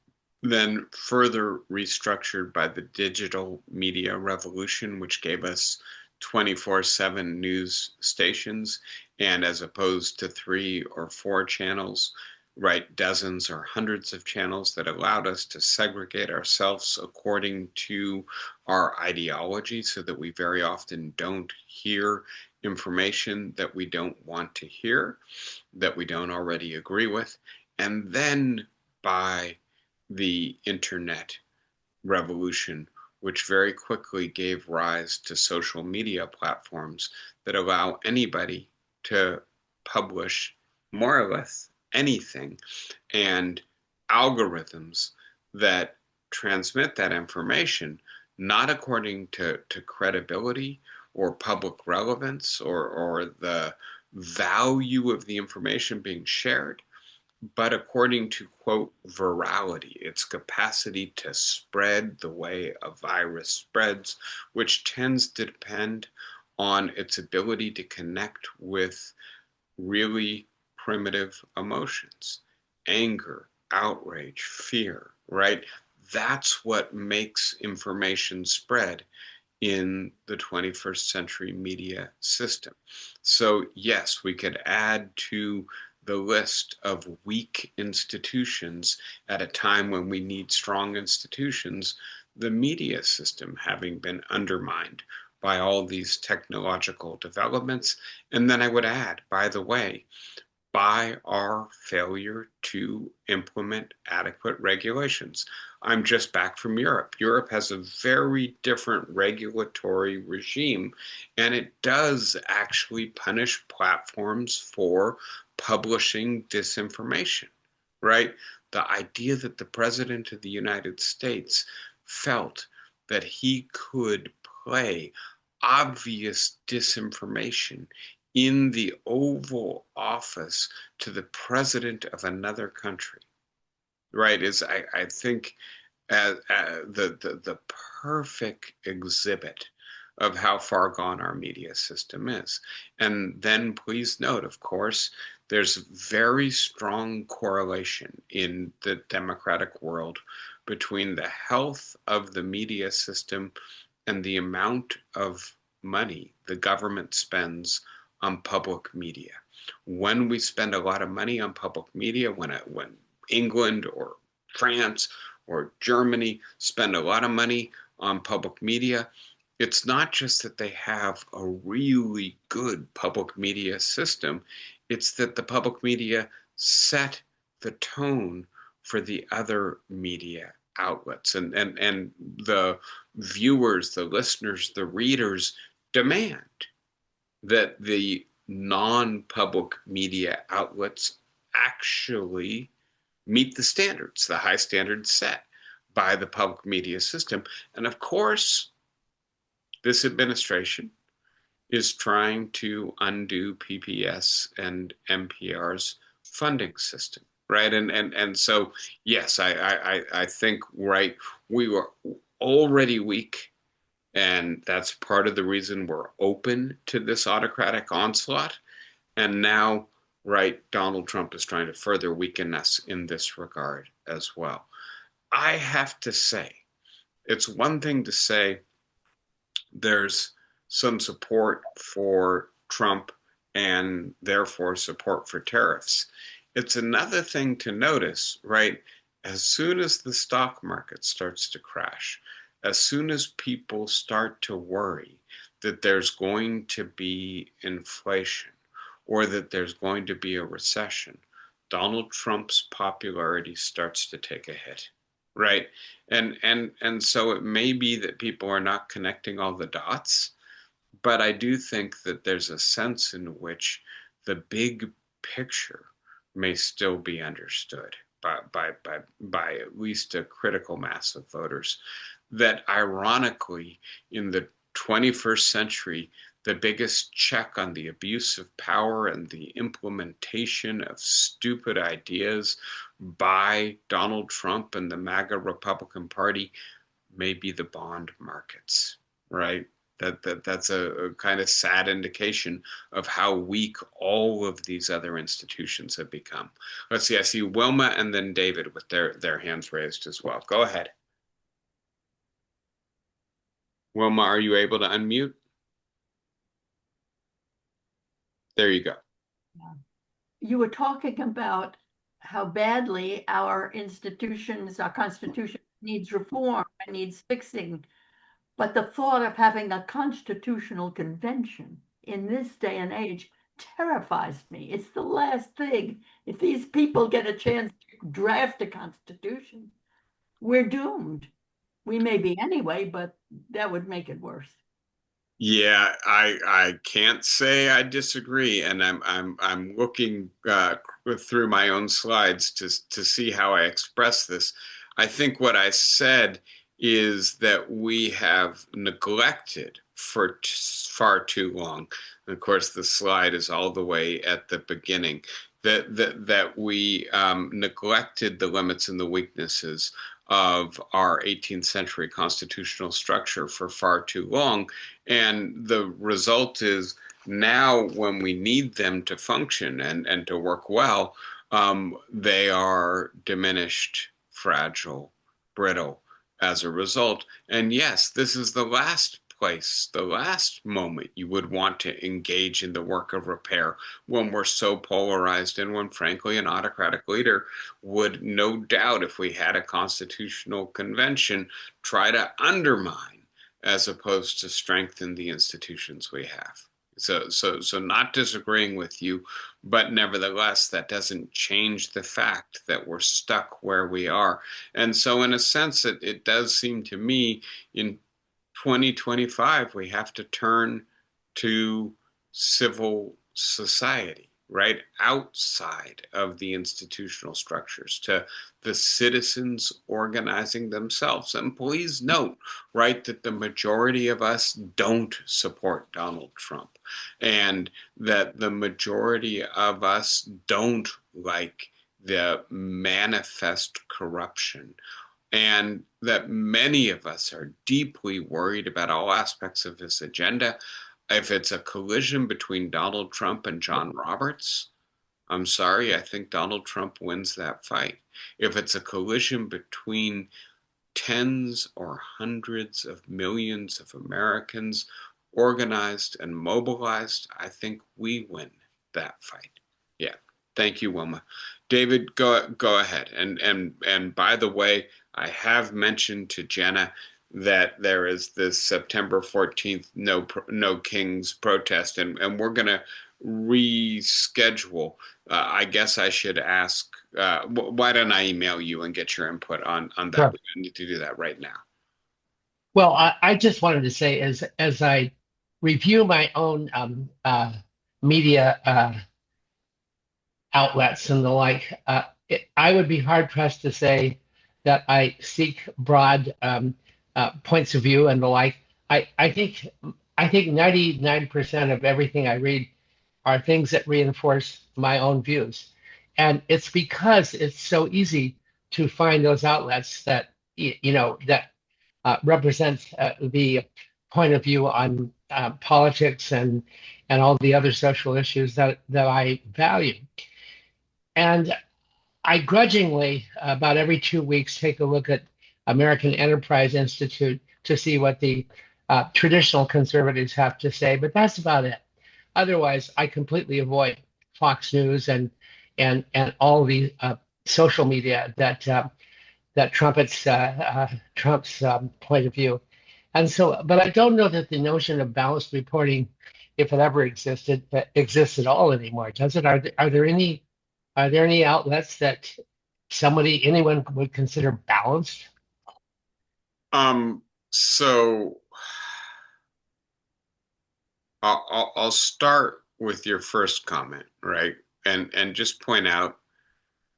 then further restructured by the digital media revolution, which gave us 24/7 news stations, and as opposed to three or four channels, right, dozens or hundreds of channels that allowed us to segregate ourselves according to our ideology so that we very often don't hear information that we don't want to hear, that we don't already agree with. And then by the internet revolution, which very quickly gave rise to social media platforms that allow anybody to publish more or less anything, and algorithms that transmit that information not according to credibility or public relevance or the value of the information being shared, but according to, quote, virality, its capacity to spread the way a virus spreads, which tends to depend on its ability to connect with really primitive emotions: anger, outrage, fear, right? That's what makes information spread in the 21st century media system. So, yes, we could add to the list of weak institutions at a time when we need strong institutions, the media system having been undermined by all these technological developments. And then I would add, by the way, by our failure to implement adequate regulations. I'm just back from Europe. Europe has a very different regulatory regime, and it does actually punish platforms for publishing disinformation, right? The idea that the President of the United States felt that he could play obvious disinformation in the Oval Office to the president of another country, right, is, I think, the perfect exhibit of how far gone our media system is. And then please note, of course, there's very strong correlation in the democratic world between the health of the media system and the amount of money the government spends on public media. When we spend a lot of money on public media, when England or France or Germany spend a lot of money on public media, it's not just that they have a really good public media system, it's that the public media set the tone for the other media outlets. And the viewers, the listeners, the readers demand that the non-public media outlets actually meet the standards, the high standards set by the public media system. And of course, this administration is trying to undo PBS and NPR's funding system, right? And so, yes, I think, right, we were already weak, and that's part of the reason we're open to this autocratic onslaught. And now, right, Donald Trump is trying to further weaken us in this regard as well. I have to say, it's one thing to say there's some support for Trump and therefore support for tariffs. It's another thing to notice, right? As soon as the stock market starts to crash, as soon as people start to worry that there's going to be inflation or that there's going to be a recession, Donald Trump's popularity starts to take a hit, right? And so it may be that people are not connecting all the dots, but I do think that there's a sense in which the big picture may still be understood by at least a critical mass of voters. That ironically, in the 21st century, the biggest check on the abuse of power and the implementation of stupid ideas by Donald Trump and the MAGA Republican Party may be the bond markets, right? That's a kind of sad indication of how weak all of these other institutions have become. Let's see, I see Wilma and then David with their hands raised as well. Go ahead. Wilma, are you able to unmute? There you go. You were talking about how badly our institutions, our Constitution needs reform and needs fixing. But the thought of having a constitutional convention in this day and age terrifies me. It's the last thing. If these people get a chance to draft a constitution, we're doomed. We may be anyway, but that would make it worse. Yeah, I can't say I disagree, and I'm looking through my own slides to see how I express this. I think what I said is that we have neglected for far too long. And of course, the slide is all the way at the beginning. That we neglected the limits and the weaknesses of our 18th century constitutional structure for far too long. And the result is now when we need them to function and to work well, they are diminished, fragile, brittle as a result. And yes, this is the last place, the last moment you would want to engage in the work of repair when we're so polarized and when, frankly, an autocratic leader would no doubt, if we had a constitutional convention, try to undermine as opposed to strengthen the institutions we have. So not disagreeing with you, but nevertheless, that doesn't change the fact that we're stuck where we are. And so, in a sense, it does seem to me in 2025, we have to turn to civil society, right? Outside of the institutional structures, to the citizens organizing themselves. And please note, right, that the majority of us don't support Donald Trump, and that the majority of us don't like the manifest corruption, and that many of us are deeply worried about all aspects of his agenda. If it's a collision between Donald Trump and John Roberts, I'm sorry, I think Donald Trump wins that fight. If it's a collision between tens or hundreds of millions of Americans organized and mobilized, I think we win that fight. Yeah. Thank you, Wilma. David, go ahead. And by the way, I have mentioned to Jenna that there is this September 14th No Kings protest, and we're going to reschedule. I guess I should ask, why don't I email you and get your input on that? Sure. We need to do that right now. Well, I just wanted to say, as I review my own media outlets and the like, I would be hard pressed to say that I seek broad points of view and the like. I think 99% of everything I read are things that reinforce my own views, and it's because it's so easy to find those outlets that that represent the point of view on politics and all the other social issues that I value. And I grudgingly, about every 2 weeks, take a look at American Enterprise Institute to see what the traditional conservatives have to say, but that's about it. Otherwise, I completely avoid Fox News and all the social media that trumpets Trump's point of view. And so, but I don't know that the notion of balanced reporting, if it ever existed, exists at all anymore. Does it? Are there any outlets that anyone would consider balanced? So I'll start with your first comment, right? And just point out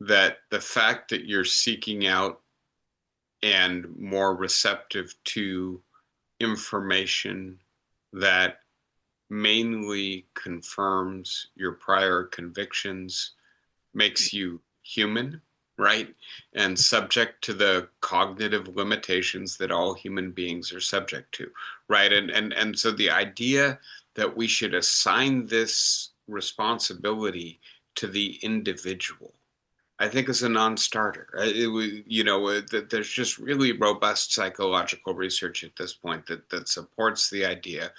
that the fact that you're seeking out and more receptive to information that mainly confirms your prior convictions makes you human right? And subject to the cognitive limitations that all human beings are subject to, right? And so the idea that we should assign this responsibility to the individual, I think, is a non-starter. There's just really robust psychological research at this point that supports the idea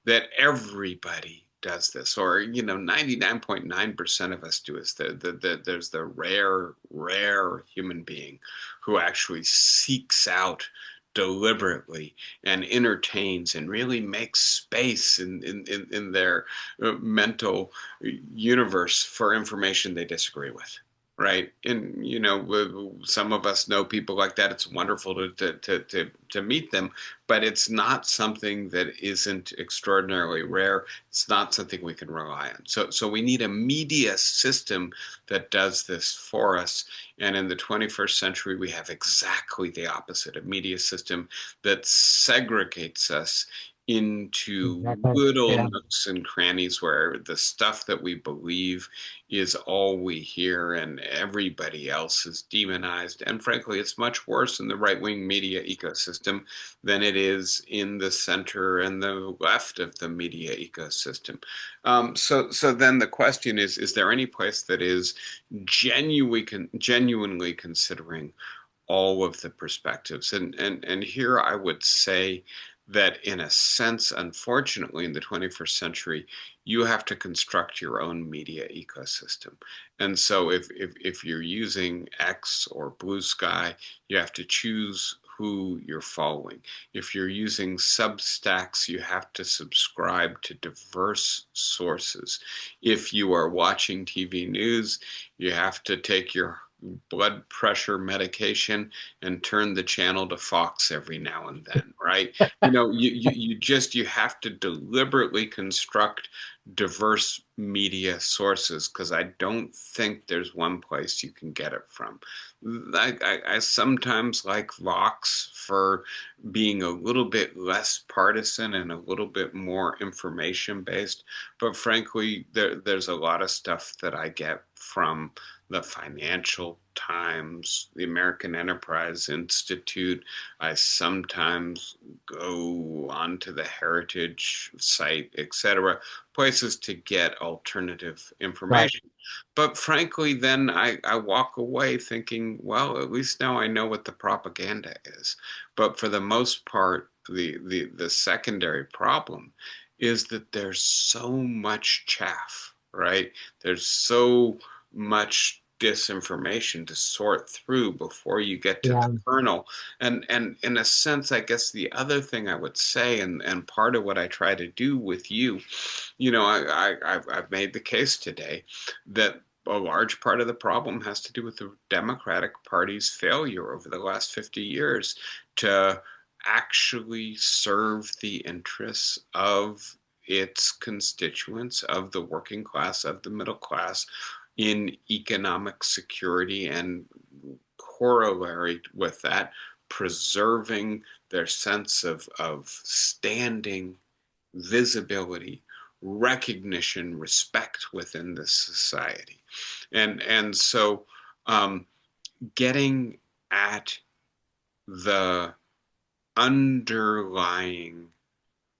that everybody does this, or 99.9% of us do this. There's the rare human being who actually seeks out deliberately and entertains and really makes space in their mental universe for information they disagree with. Right. And, some of us know people like that. It's wonderful to meet them, but it's not something that isn't extraordinarily rare. It's not something we can rely on. So we need a media system that does this for us. And in the 21st century, we have exactly the opposite, a media system that segregates us into Exactly. little Yeah. nooks and crannies where the stuff that we believe is all we hear and everybody else is demonized. And frankly, it's much worse in the right-wing media ecosystem than it is in the center and the left of the media ecosystem. So then the question is there any place that is genuinely considering all of the perspectives? And here I would say that in a sense, unfortunately, in the 21st century, you have to construct your own media ecosystem. And so if you're using X or Blue Sky, you have to choose who you're following. If you're using Substacks, you have to subscribe to diverse sources. If you are watching TV news, you have to take your blood pressure medication and turn the channel to Fox every now and then, right? You have to deliberately construct diverse media sources because I don't think there's one place you can get it from. I sometimes like Vox for being a little bit less partisan and a little bit more information based, but frankly, there's a lot of stuff that I get from the Financial Times, the American Enterprise Institute. I sometimes go onto the Heritage site, etc., places to get alternative Right. information. But frankly, then I walk away thinking, well, at least now I know what the propaganda is. But for the most part, the secondary problem is that there's so much chaff, right? There's so much disinformation to sort through before you get to the Yeah. kernel. And in a sense, I guess the other thing I would say, and part of what I try to do with you, I've made the case today that a large part of the problem has to do with the Democratic Party's failure over the last 50 years to actually serve the interests of its constituents, of the working class, of the middle class, in economic security, and corollary with that, preserving their sense of standing, visibility, recognition, respect within this society. And so um, getting at the underlying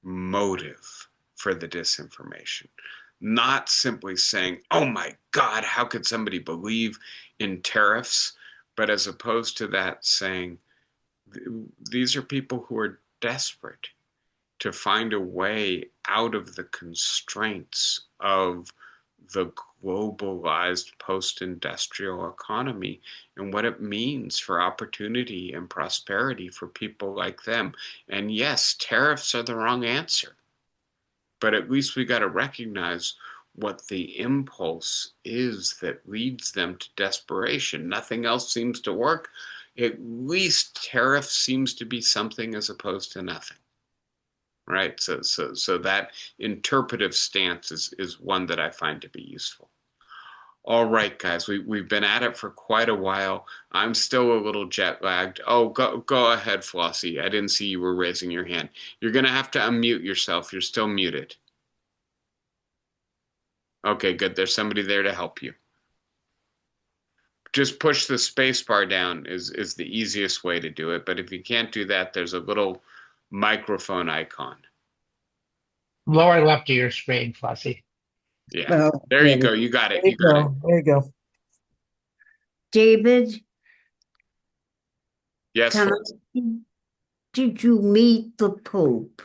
motive for the disinformation, not simply saying, oh my God, how could somebody believe in tariffs? But as opposed to that, saying, these are people who are desperate to find a way out of the constraints of the globalized post-industrial economy and what it means for opportunity and prosperity for people like them. And yes, tariffs are the wrong answer, but at least we got to recognize what the impulse is that leads them to desperation. Nothing else seems to work. At least tariff seems to be something as opposed to nothing. Right. So that interpretive stance is one that I find to be useful. All right, guys, we've been at it for quite a while. I'm still a little jet lagged. Oh, go ahead, Flossie. I didn't see you were raising your hand. You're gonna have to unmute yourself. You're still muted. Okay, good. There's somebody there to help you. just push the space bar down is the easiest way to do it. But if you can't do that, there's a little microphone icon. Lower left of your screen, Flossie. Yeah. Oh, There you go. You got there it. you You got it. go. There you go. David, Yes, can Flossie. did you meet the Pope?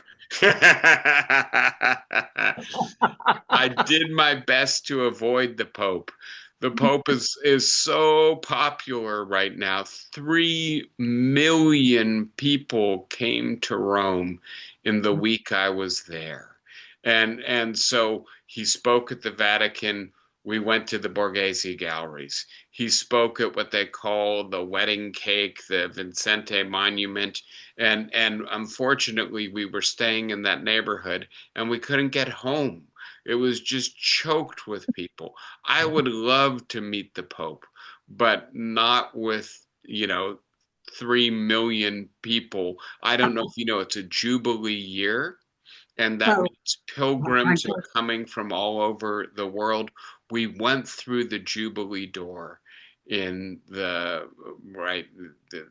I did my best to avoid the Pope. The Pope is so popular right now. 3 million people came to Rome in the week I was there. And so he spoke at the Vatican. We went to the Borghese galleries. He spoke at what they call the wedding cake, the Vincente Monument. And unfortunately, we were staying in that neighborhood and we couldn't get home. It was just choked with people. I would love to meet the Pope, but not with, 3 million people. I don't know if you know, it's a Jubilee year, and that Oh, means pilgrims are coming from all over the world. We went through the Jubilee door in the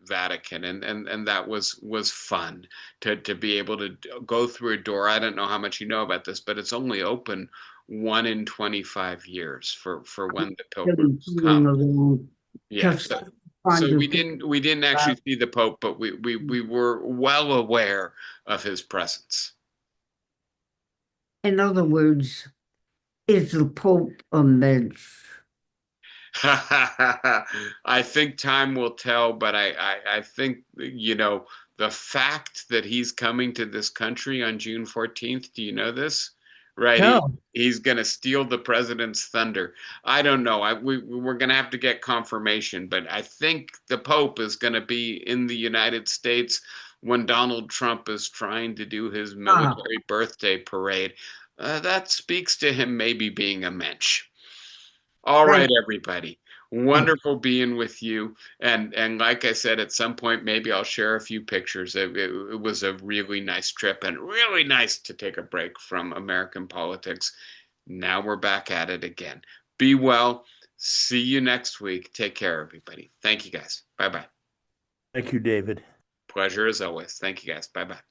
Vatican, and that was fun to be able to go through a door. I don't know how much you know about this, but it's only open 1 in 25 years for when the pilgrims come. Yeah, just so trying to we didn't actually see the Pope, but we were well aware of his presence. in other words, is the Pope a mensch? I think time will tell, but I think, the fact that he's coming to this country on June 14th, do you know this? Right, No. he's going to steal the president's thunder. I don't know. We're going to have to get confirmation, but I think the Pope is going to be in the United States when Donald Trump is trying to do his military birthday parade. That speaks to him maybe being a mensch. All Right. right, everybody. Wonderful being with you. And like I said, at some point, maybe I'll share a few pictures. It was a really nice trip and really nice to take a break from American politics. Now we're back at it again. Be well. See you next week. Take care, everybody. Thank you, guys. Bye bye. Thank you, David. Pleasure as always. Thank you, guys. Bye bye.